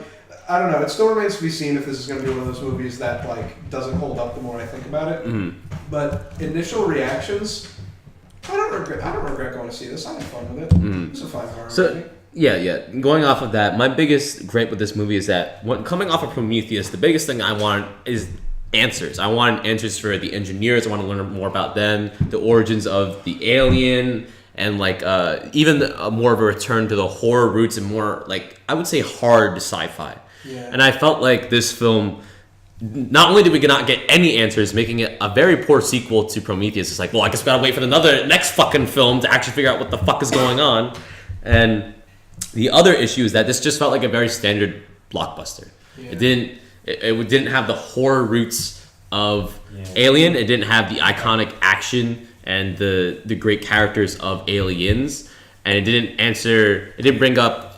I don't know. It still remains to be seen if this is going to be one of those movies that like doesn't hold up the more I think about it. But initial reactions, I don't regret going to see this. I had fun with it. It's a fine horror movie. Yeah. Going off of that, my biggest gripe with this movie is that coming off of Prometheus, the biggest thing I want is answers. I want answers for the engineers. I want to learn more about them, the origins of the alien. And like even more of a return to the horror roots and more like I would say hard sci-fi. Yeah. And I felt like this film, not only did we not get any answers, making it a very poor sequel to Prometheus. It's like, well, I guess we gotta wait for the next fucking film to actually figure out what the fuck is going on. And the other issue is that this just felt like a very standard blockbuster. Yeah. It didn't have the horror roots of Alien. It didn't have the iconic action and the great characters of Aliens, and it didn't bring up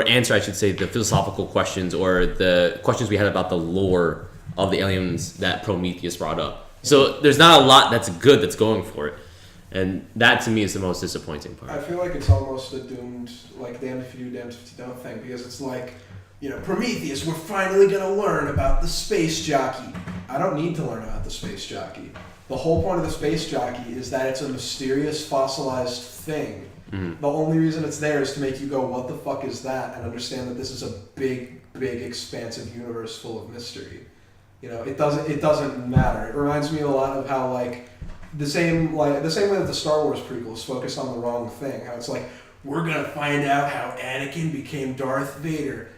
answer I should say the philosophical questions or the questions we had about the lore of the aliens that Prometheus brought up. So there's not a lot that's good that's going for it, and that to me is the most disappointing part. I feel like it's almost a doomed, like damned if you do, damned if you don't thing, because it's like, Prometheus, we're finally gonna learn about the space jockey. I don't need to learn about the space jockey. The whole point of the space jockey is that it's a mysterious fossilized thing. The only reason it's there is to make you go, what the fuck is that? And understand that this is a big, big, expansive universe full of mystery. It doesn't matter. It reminds me a lot of how like the same way that the Star Wars prequels focused on the wrong thing. How it's like, we're gonna find out how Anakin became Darth Vader.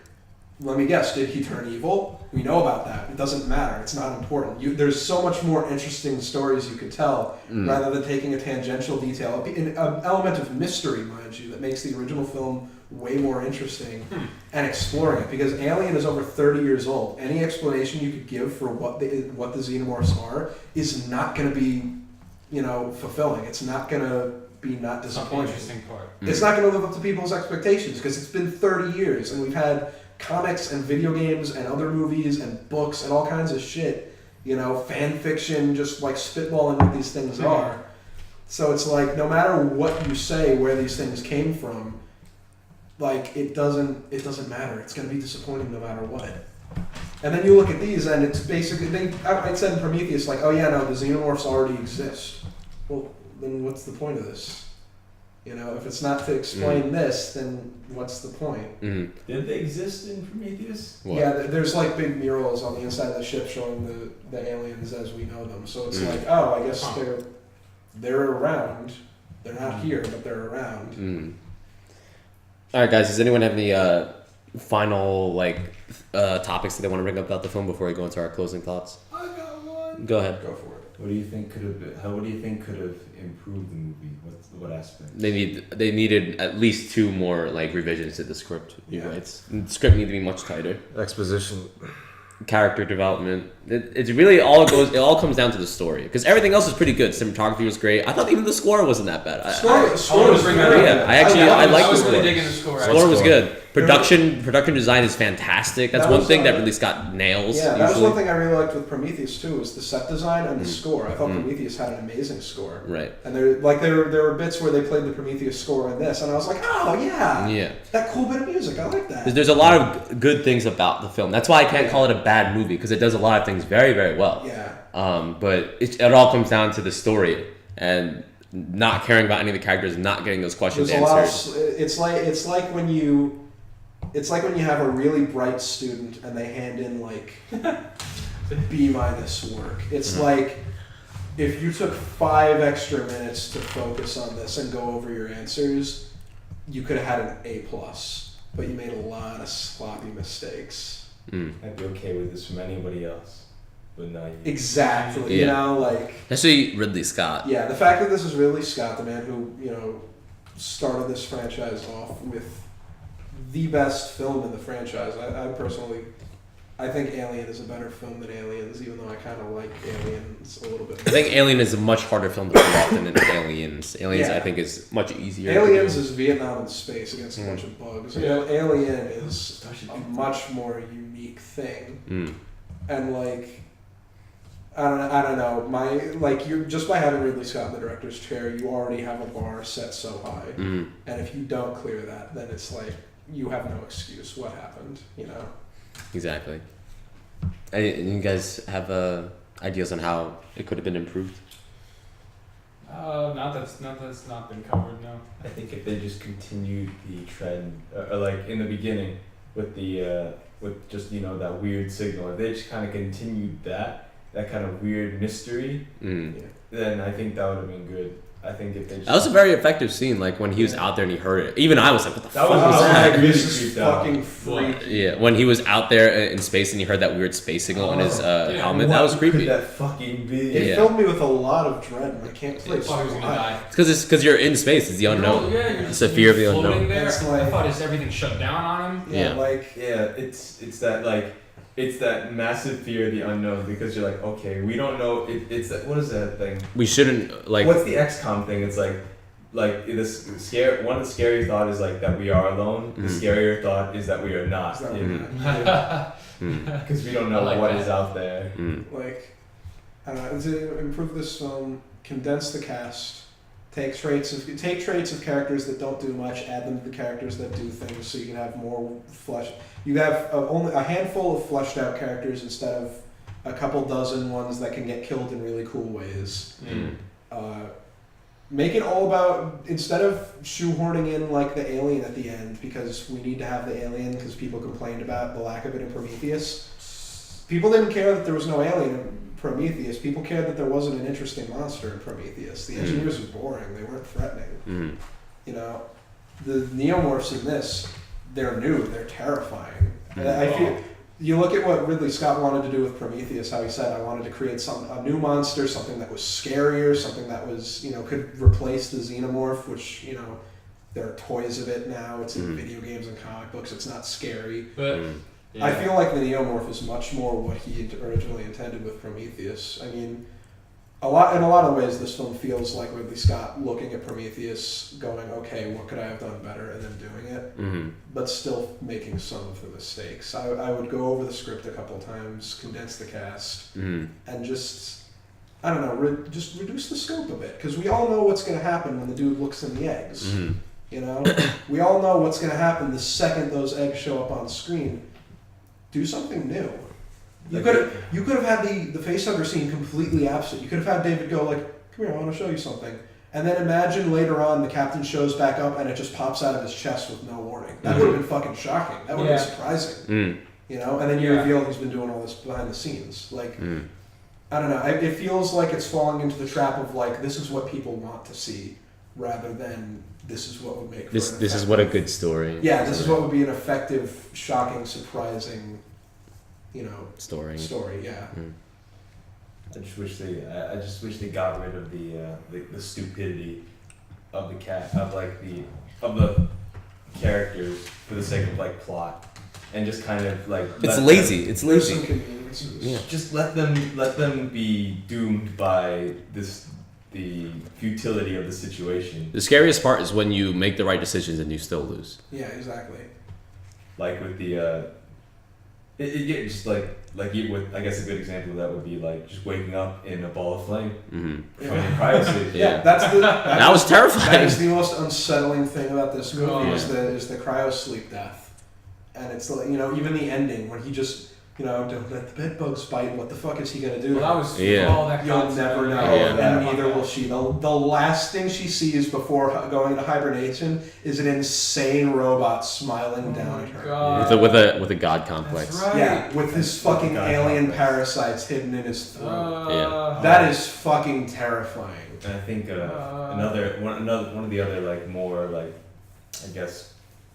Let me guess, did he turn evil? We know about that. It doesn't matter. It's not important. There's so much more interesting stories you could tell rather than taking a tangential detail, an element of mystery, mind you, that makes the original film way more interesting and exploring it. Because Alien is over 30 years old. Any explanation you could give for what the xenomorphs are is not going to be, fulfilling. It's not going to be not disappointing. That's the interesting part. It's not going to live up to people's expectations because it's been 30 years and we've had comics and video games and other movies and books and all kinds of shit, fan fiction, just like spitballing what these things are. So it's like, no matter what you say where these things came from, like it doesn't matter. It's going to be disappointing no matter what. And then you look at these and it's basically, I said in Prometheus, like, oh yeah, no, the xenomorphs already exist. Well, then what's the point of this? If it's not to explain this, then what's the point? Did they exist in Prometheus? What? Yeah, there's like big murals on the inside of the ship showing the aliens as we know them. So it's like, oh, I guess they're around. They're not here, but they're around. All right, guys. Does anyone have any final topics that they want to bring up about the film before we go into our closing thoughts? I got one. Go ahead. Go for it. What do you think could have improved the movie? What aspect? They needed at least 2 more revisions to the script. Rewrites. The script needed to be much tighter. Exposition, character development. It's really it all comes down to the story because everything else is pretty good. Cinematography was great. I thought even the score wasn't that bad. Score was very good. I liked the score. Really digging the score. Score was good. Production design is fantastic. That's That one was, thing that Ridley Scott nails. Yeah, that was usually. one thing I really liked with Prometheus too, was the set design and the score. I thought Mm. Prometheus had an amazing score. Right. And there were bits where they played the Prometheus score in this, and I was like, oh yeah, Yeah. that cool bit of music. I like that. There's a lot of good things about the film. That's why I can't call it a bad movie because it does a lot of things very, very well. Yeah. But it all comes down to the story and not caring about any of the characters, and not getting those questions There's a lot answered. of, it's like when you have a really bright student and they hand in like B- work. It's Mm-hmm. like if you took 5 extra minutes to focus on this and go over your answers, you could have had an A+, but you made a lot of sloppy mistakes. Mm. I'd be okay with this from anybody else, but not you. Exactly. Yeah. You know, like Especially Ridley Scott. yeah, the fact that this is Ridley Scott, the man who, started this franchise off with the best film in the franchise. I personally, I think Alien is a better film than Aliens, even though I kind of like Aliens a little bit I think Alien is a much harder film to pull off than Aliens. Aliens, Yeah. I think, is much easier. to Aliens do. is Vietnam in space against a bunch of bugs. Alien is a much more unique thing, Mm. and like. I don't know. You're just by having Ridley Scott in the director's chair, you already have a bar set so high, Mm. and if you don't clear that, then it's like you have no excuse. What happened? Exactly. And you guys have ideas on how it could have been improved? Not that's not been covered. No. I think if they just continued the trend, or like in the beginning with the with just that weird signal, if they just kind of continued that kind of weird mystery, Mm. then I think that would have been good. I think if they just That was a very effective scene. Like when he was out there and he heard it. Even I was like, "What the That fuck was- was that that?" was really This is creeped out. fucking freaky. Yeah, when he was out there in space and he heard that weird space signal on his Yeah. helmet, that What was creepy. could that fucking be? It Yeah. filled me with a lot of dread, and I can't I place thought he was gonna die. It's because you're in space. It's the unknown. Yeah, It's the fear of the floating unknown. There. It's I like- thought everything shut down on him. Yeah, Yeah. like Yeah, it's that it's that massive fear of the unknown, because you're like, okay, we don't know. It's that, what is that thing? We shouldn't like. What's the XCOM thing? It's like this scare. One of the scary thought is like that we are alone. The Mhm. scarier thought is that we are not, it's not Mm. because we don't I know like what that. is out there. Mm. like I don't know. To improve this film, condense the cast, take traits of characters that don't do much, add them to the characters that do things, so you can have more flesh. You have only a handful of fleshed out characters instead of a couple dozen ones that can get killed in really cool ways. Mm. Make it all about, instead of shoehorning in like the alien at the end, because we need to have the alien because people complained about the lack of it in Prometheus. People didn't care that there was no alien in Prometheus. People cared that there wasn't an interesting monster in Prometheus. The engineers were boring. They weren't threatening. Mm. The neomorphs in this, they're new. They're terrifying. And I feel. You look at what Ridley Scott wanted to do with Prometheus, how he said, I wanted to create a new monster, something that was scarier, something that was, could replace the xenomorph, which, there are toys of it now. It's in video games and comic books. It's not scary. But Mm. I feel like the neomorph is much more what he originally intended with Prometheus. I mean, in a lot of ways, this film feels like Ridley Scott looking at Prometheus, going, okay, what could I have done better, and then doing it, Mm. but still making some of the mistakes. I would go over the script a couple times, condense the cast, Mm. and just, I don't know, just reduce the scope a bit, because we all know what's going to happen when the dude looks in the eggs. Mm. We all know what's going to happen the second those eggs show up on screen. Do something new. You could have had the facehugger scene completely absent. You could have had David go like, "Come here, I want to show you something," and then imagine later on the captain shows back up and it just pops out of his chest with no warning. That would have been fucking shocking. That would have been surprising. Mm. And then you Yeah. reveal he's been doing all this behind the scenes. Like, Mm. I don't know. It feels like it's falling into the trap of like, this is what people want to see, rather than this is what would make. This for an this is what a effective- good story. Yeah, this is what would be an effective, shocking, surprising, story. story. Yeah. Mm. I just wish they got rid of the stupidity of the the characters for the sake of like plot, and just kind of like It's lazy. It's There's some lazy. conveniences. Yeah. Just let them be doomed by the futility of the situation. The scariest part is when you make the right decisions and you still lose. Yeah, exactly. like with the just like you with I guess a good example of that would be like just waking up in a ball of flame Mm-hmm. from your cryo sleep. Yeah, that was terrifying. That is the most unsettling thing about this movie Oh, is the cryo sleep death, and it's like even the ending when he just don't let the bed bugs bite. What the fuck is he gonna do? Well, that was Yeah. all that You'll concept. never know, Yeah. and neither will she. The last thing she sees before going into hibernation is an insane robot smiling down at her. God. With a god complex. That's right. Yeah, with his fucking God alien complex. parasites hidden in his throat. Yeah. That is fucking terrifying. And I think another one of the other like more like I guess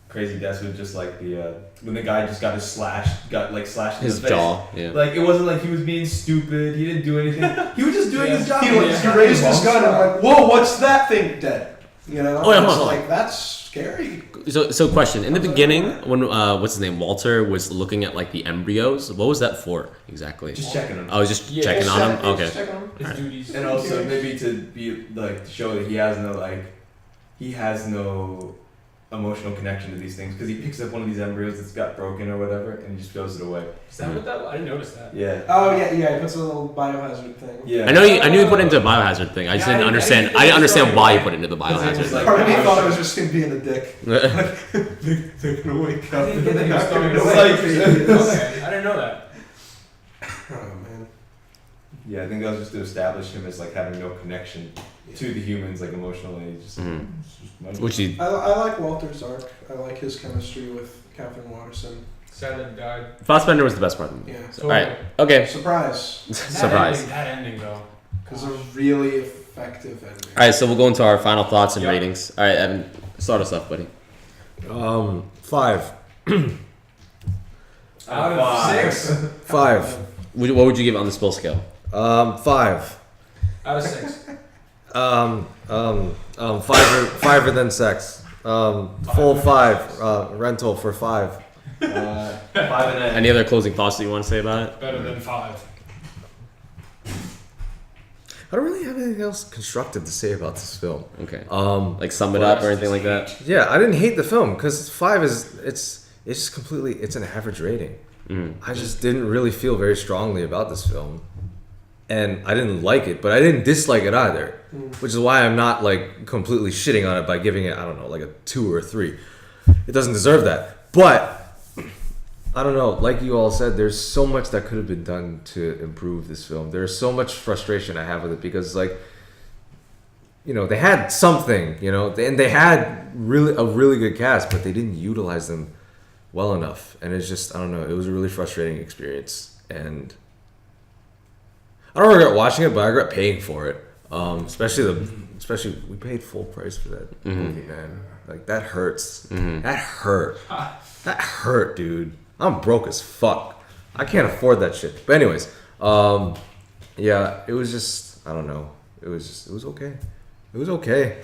crazy deaths was just like the when the guy just got slashed in His the face. jaw. Yeah. Like it wasn't like he was being stupid. He didn't do anything. He was just doing his job. He Yeah. raised his gun and like, whoa, what's that thing? Dead. Oh, yeah, It's hold on. like that's scary. So question. In the beginning, when what's his name, Walter was looking at like the embryos, what was that for exactly? Just checking him. I was just Yeah. checking on him. Okay. His Alright. duties. And also maybe to be like to show that he has no emotional connection to these things because he picks up one of these embryos that's got broken or whatever and he just throws it away. Is that what that? I didn't notice that. Yeah. Oh yeah, he puts a little biohazard thing. Yeah. I knew he put it into a biohazard thing. I just Yeah, didn't I understand. didn't I didn't understand think why it he put it into the Because it biohazard was thing. like- Part of me thought it was just him being a dick. They're gonna wake up. I didn't get that he was throwing it It's away. like- Okay, I didn't know that. Oh man. Yeah, I think that was just to establish him as like having no connection to the humans like emotionally. Just, Mhm. it's just money. Which he I like Walter's arc. I like his chemistry with Catherine Watterson. Sad that he died. Fassbender was the best part of the movie. Yeah. So, all right. Okay. Surprise. Surprise. That ending though. Because a really effective ending. All right. So we'll go into our final thoughts and Yeah. ratings. All right, Evan, start us off, buddy. 5. Out of Five. 6. 5. What would you give it on the spill scale? 5. Out of 6. Fiver than sex. Full 5. Rental for 5. 5.5. Any other closing thoughts that you want to say about it? Better than 5. I don't really have anything else constructive to say about this film. Okay. Like Sum it up or anything like that? Yeah, I didn't hate the film because 5 is it's just completely it's an average rating. Mhm. I just didn't really feel very strongly about this film, and I didn't like it, but I didn't dislike it either, which is why I'm not like completely shitting on it by giving it like a 2 or a 3. It doesn't deserve that, but I don't know. Like you all said, there's so much that could have been done to improve this film. There's so much frustration I have with it because they had something, and they had a really good cast, but they didn't utilize them well enough. And it's just, I don't know, it was a really frustrating experience. And I don't regret watching it, but I regret paying for it. Especially we paid full price for that movie, man. Like that hurts. That hurt. That hurt, dude. I'm broke as fuck. I can't afford that shit. But anyways, yeah, it was just, I don't know. It was okay. It was okay.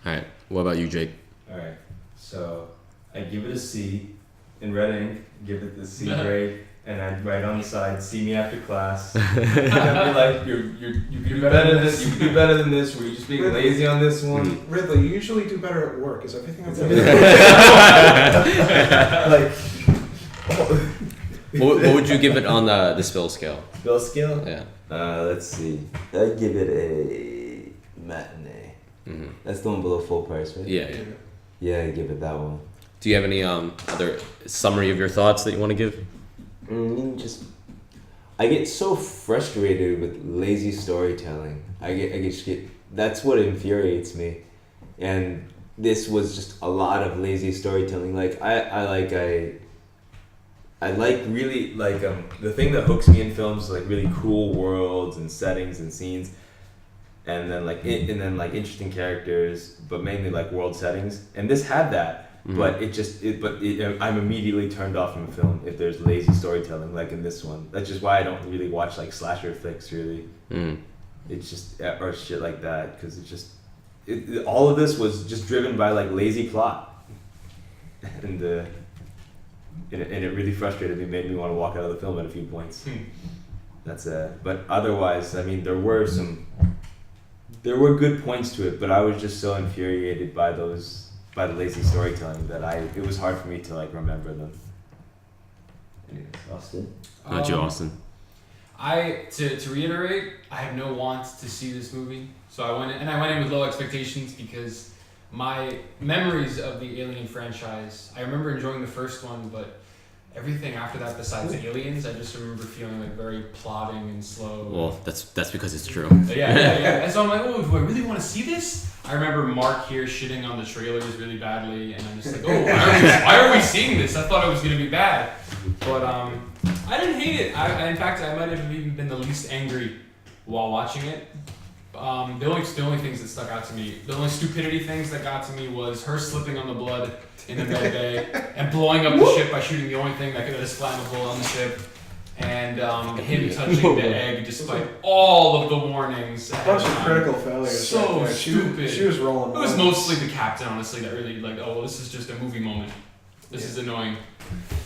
All right. What about you, Jake? Alright, so I give it a C in red ink, give it the C grade, and I'd write on the side, see me after class. I'd be like, you can do better than this, you can do better than this, were you just being lazy on this one? Ridley, you usually do better at work. Is everything Like, What would you give it on the spill scale? Bill skill? Yeah. Let's see. I'd give it a matinee. hmm That's the one below full price, right? Yeah, yeah. Yeah, I'd give it that one. Do you have any other summary of your thoughts that you want to give? I get so frustrated with lazy storytelling. I just get that's what infuriates me, and this was just a lot of lazy storytelling. Like I like really like the thing that hooks me in films is like really cool worlds and settings and scenes, and then like interesting characters, but mainly like world settings. And this had that. But I'm immediately turned off from a film if there's lazy storytelling like in this one. That's just why I don't really watch like slasher flicks really. It's just or shit like that because all of this was just driven by like lazy plot, and it really frustrated me, made me want to walk out of the film at a few points. That's but otherwise, I mean, there were good points to it, but I was just so infuriated by those by the lazy storytelling that it was hard for me to like remember them. Anyways, Austin. Not you, Austin. To reiterate, I had no want to see this movie, so I went in with low expectations because my memories of the Alien franchise, I remember enjoying the first one, but everything after that besides Aliens, I just remember feeling like very plodding and slow. Well, that's because it's true. Yeah. And so I'm like, oh, do I really want to see this? I remember Mark here shitting on the trailers really badly, and I'm just like, oh, why are we seeing this? I thought it was gonna be bad, but I didn't hate it. In fact, I might have even been the least angry while watching it. The only things that stuck out to me, the only stupidity things that got to me was her slipping on the blood in the med bay and blowing up the ship by shooting the only thing that could have flammable on the ship, and him touching the egg despite all of the warnings. A bunch of critical failures. So right stupid. She was rolling. It was mostly the captain, honestly, that really like, oh, well, this is just a movie moment. This is annoying.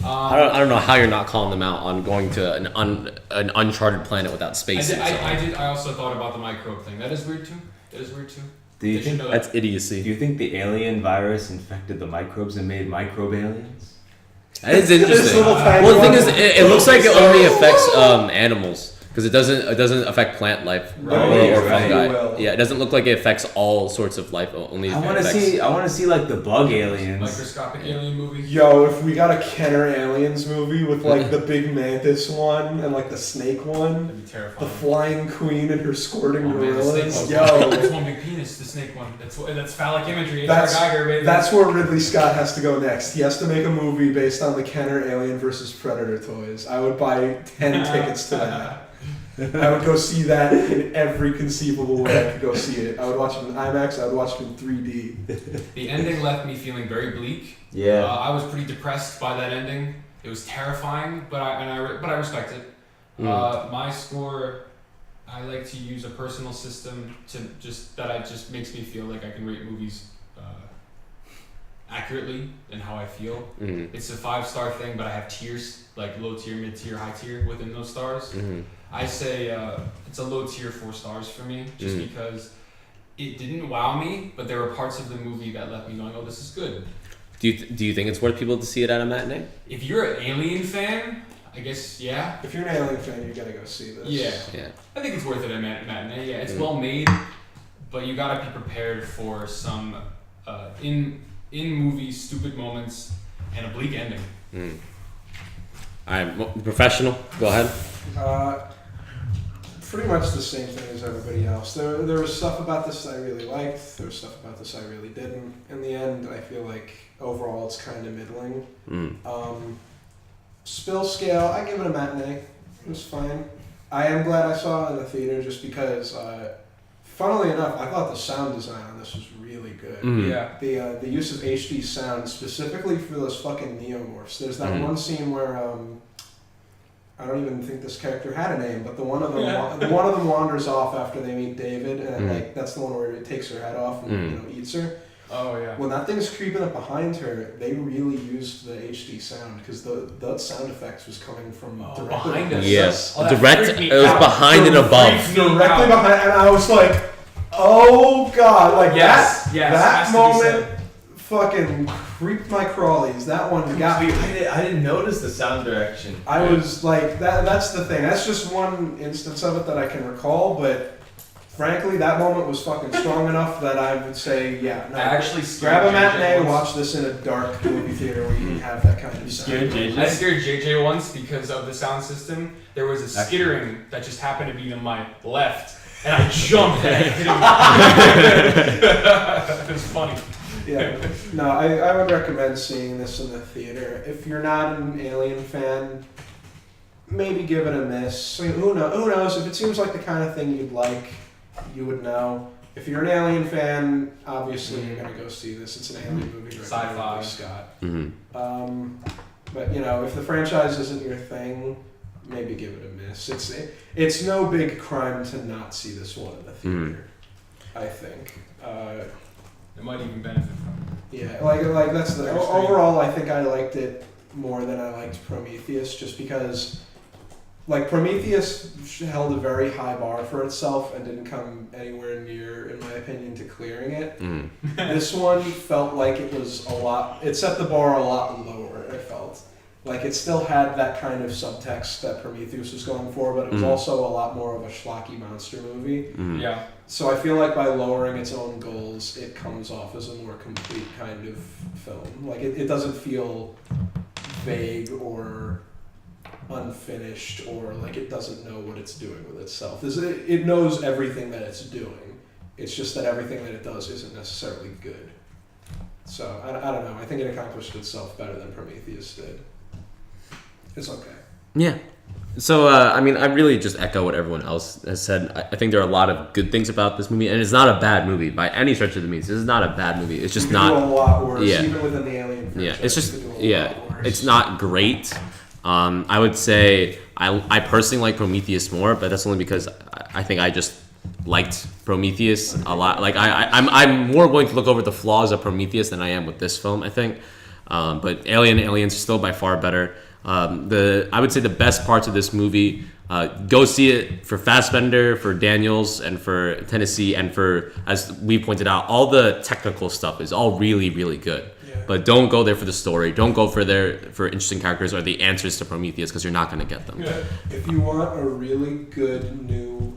I don't know how you're not calling them out on going to an uncharted planet without space. I also thought about the microbe thing. That is weird too. Do you think that's idiocy? Do you think the alien virus infected the microbes and made microbe aliens? That is interesting. Well, the thing is, it looks like it only affects animals. Because it doesn't affect plant life or fungi. Yeah, it doesn't look like it affects all sorts of life. Only I want to see like the bug aliens. Microscopic alien movie. Yo, if we got a Kenner Aliens movie with like the big mantis one and like the snake one, That'd be terrifying. the flying queen and her squirting gorillas. That's one big penis. The snake one. That's phallic imagery. That's Geiger, baby. That's where Ridley Scott has to go next. He has to make a movie based on the Kenner Alien versus Predator toys. I would buy 10 tickets to that. I would go see that in every conceivable way I could go see it. I would watch it in IMAX. I would watch it in 3D. The ending left me feeling very bleak. Yeah. I was pretty depressed by that ending. It was terrifying, but I respect it. My score, I like to use a personal system that just makes me feel like I can rate movies accurately and how I feel. It's a 5-star thing, but I have tiers, like low tier, mid tier, high tier within those stars. I say it's a low tier 4 stars for me, just because it didn't wow me, but there were parts of the movie that left me going, oh, this is good. Do you think it's worth people to see it at a matinee? If you're an Alien fan, I guess, yeah. If you're an Alien fan, you gotta go see this. Yeah. I think it's worth it at matinee. Yeah, it's well made, but you gotta be prepared for some in-movie stupid moments and a bleak ending. All right, professional, go ahead. Pretty much the same thing as everybody else. There was stuff about this I really liked. There was stuff about this I really didn't. In the end, I feel like overall it's kind of middling. Spill scale, I give it a matinee. It was fine. I am glad I saw it in the theater just because, funnily enough, I thought the sound design on this was really good. Yeah. The use of HD sound specifically for those fucking neomorphs. There's that one scene where I don't even think this character had a name, but the one of them wanders off after they meet David, and like that's the one where it takes her head off and eats her. Oh yeah. When that thing's creeping up behind her, they really used the HD sound because the sound effects was coming from directly behind us. Yes, Oh, direct. It was behind and above. directly behind, and I was like, "Oh God!" Like that moment, fucking creeped my crawlies. That one got me. I didn't notice the sound direction. I was like, that's the thing. That's just one instance of it that I can recall, but frankly, that moment was fucking strong enough that I would say, yeah. No, I actually grab a matinee and once. watch this in a dark movie theater where you can have that kind of sound. I scared JJ once because of the sound system. There was a skittering that just happened to be to my left, and I jumped and I hit him. It was funny. Yeah, no, I would recommend seeing this in the theater. If you're not an Alien fan, maybe give it a miss. I mean, who knows? If it seems like the kind of thing you'd like, you would know. If you're an Alien fan, obviously you're gonna go see this. It's an Alien movie directed by Sci-fi. Ridley Scott. But you know, if the franchise isn't your thing, maybe give it a miss. It's no big crime to not see this one in the theater. I think. It might even benefit from it. Yeah, like that's the overall. I think I liked it more than I liked Prometheus, just because, like, Prometheus held a very high bar for itself and didn't come anywhere near, in my opinion, to clearing it. Mm. This one felt like it was it set the bar a lot lower, I felt. Like it still had that kind of subtext that Prometheus was going for, but it was also a lot more of a schlocky monster movie. Mm. Yeah. So I feel like by lowering its own goals, it comes off as a more complete kind of film. Like it doesn't feel vague or unfinished, or like it doesn't know what it's doing with itself. It knows everything that it's doing. It's just that everything that it does isn't necessarily good. So I don't know. I think it accomplished itself better than Prometheus did. It's okay. Yeah. So, I mean, I really just echo what everyone else has said. I think there are a lot of good things about this movie, and it's not a bad movie by any stretch of the means. This is not a bad movie. It's just not. Do a lot worse, yeah. Even within the Alien franchise. Yeah, it's just you could do a yeah, lot worse. it's not great. I would say I personally like Prometheus more, but that's only because I think I just liked Prometheus a lot. Like I'm more going to look over the flaws of Prometheus than I am with this film, I think. But Aliens is still by far better. I would say the best parts of this movie, go see it for Fassbender, for Daniels, and for Tennessee, and for, as we pointed out, all the technical stuff is all really, really good. Yeah. But don't go there for the story. Don't go for interesting characters or the answers to Prometheus, because you're not going to get them. Yeah. If you want a really good new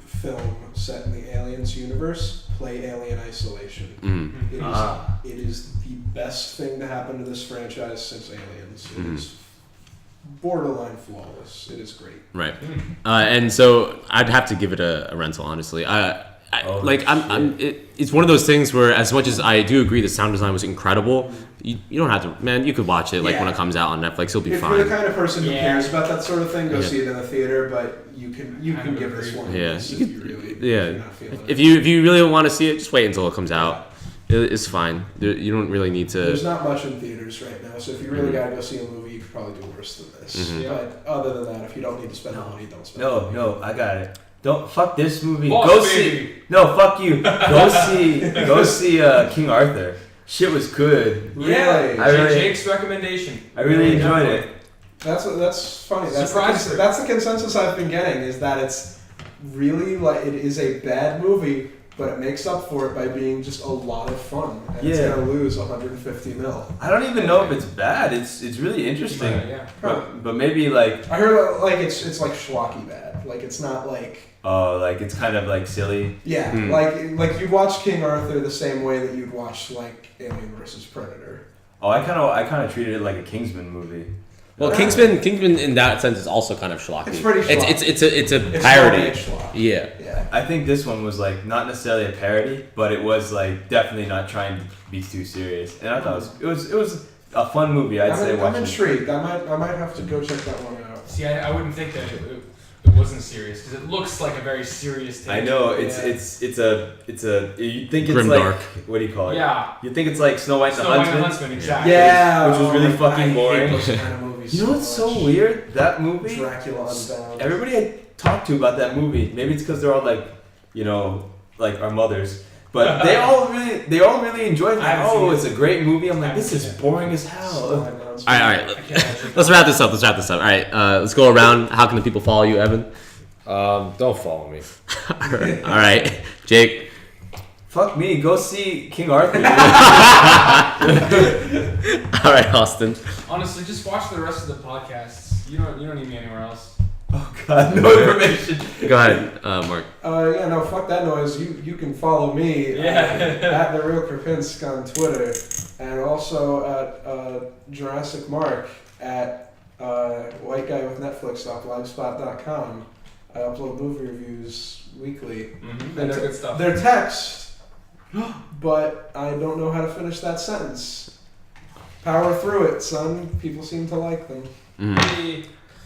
film set in the Aliens universe, play Alien Isolation. Mm. It is the best thing to happen to this franchise since Aliens. It is borderline flawless. It is great. Right. And so I'd have to give it a rental, honestly. It's one of those things where, as much as I do agree the sound design was incredible, you don't have to, man, you could watch it when it comes out on Netflix. It'll be if fine. you're the kind of person who Yeah. cares about that sort of thing, go Yeah. see it in the theater, but you can give this one. Yeah. If You you really, if yeah. you're not feeling If it. you really don't want to see it, just wait until it comes out. It's fine. You don't really need to. There's not much in theaters right now, so if you really gotta go see a movie, you could probably do worse than this. Mhm. But other than that, if you don't need to spend the money, don't spend the No, money. no, I got it. Don't fuck this movie. Boss Go baby. see. No, fuck you. Go see King Arthur. Shit was good. Really? I really- Jake's recommendation. I really enjoyed it. That's funny. Surprise her. That's the consensus I've been getting, is that it's really like it is a bad movie, but it makes up for it by being just a lot of fun, and it's Yeah. gonna lose 150 mil. I don't even know if it's bad. It's really interesting. Yeah. But maybe like I heard like it's like schlocky bad. Like it's not like like it's kind of like silly. yeah, Hmm. like you'd watch King Arthur the same way that you'd watch like Alien versus Predator. Oh, I kind of treated it like a Kingsman movie. Well, Kingsman in that sense is also kind of schlocky. It's pretty schlocky. It's a It's parody. homemade schlock. Yeah. Yeah. I think this one was like not necessarily a parody, but it was like definitely not trying to be too serious. And I thought it was a fun movie. I'd say I'm watching. intrigued. I might have to go check that one out. See, I wouldn't think that it wasn't serious, because it looks like a very serious I take. know Yeah. it's you think it's Grimdark. like what do you call it? Yeah. You think it's like Snow White and Snow the White and Huntsman. the Huntsman, exactly. Yeah, Which was really I fucking hate boring. those kind of movies. You know what's so much. weird? That movie. Dracula Unbound. Everybody I talked to about that movie, maybe it's because they're all like, like our mothers, but they all really enjoyed it. I haven't Oh, seen it's a great movie. I'm like, I this haven't is seen it. boring as hell. All right. I can't actually- Let's wrap this up. All right. Let's go around. How can the people follow you, Evan? Don't follow me. All right, Jake. Fuck me, go see King Arthur. All right, Austin. Honestly, just watch the rest of the podcasts. You don't need me anywhere else. Oh god, no information. Go ahead, Mark. Yeah, no, fuck that noise. You can follow me at The Real Krapinsk on Twitter, and also at Jurassic Mark at whiteguywithnetflix.blogspot.com. I upload movie reviews weekly. Mm-hmm. And they're good stuff. They're text, but I don't know how to finish that sentence. Power through it, son. People seem to like them. Mhm.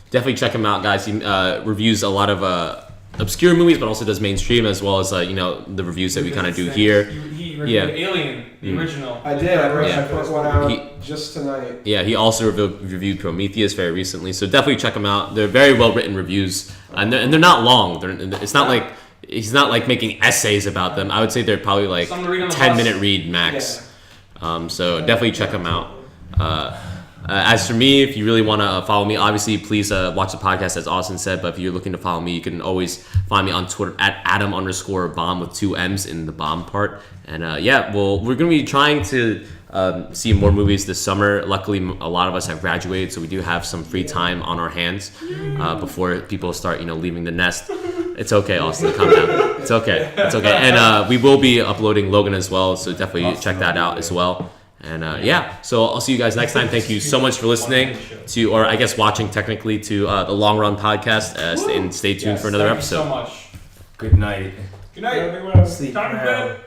Definitely check him out, guys. He reviews a lot of obscure movies, but also does mainstream, as well as the reviews that we kind of do here. He reviewed Alien, the original. I did. Yeah. I put one out He- just tonight. Yeah, he also reviewed Prometheus very recently, so definitely check him out. They're very well written reviews, and they're not long. It's not like he's not like making essays about them. I would say they're probably like Something to read on the 10 bus. minute read max. So definitely check him out. As for me, if you really want to follow me, obviously please watch the podcast as Austin said. But if you're looking to follow me, you can always find me on Twitter at Adam_bomb with 2 M's in the bomb part. And we're gonna be trying to see more movies this summer. Luckily, a lot of us have graduated, so we do have some free time on our hands before people start, leaving the nest. It's okay, Austin. Calm down. It's okay. And we will be uploading Logan as well, so definitely check that out as well. And so I'll see you guys next time. Thank you so much for listening to, or I guess watching technically, to the Long Run podcast. And stay tuned for another episode. Thank you so much. Good night. Good night. Sleep Time to well. bed.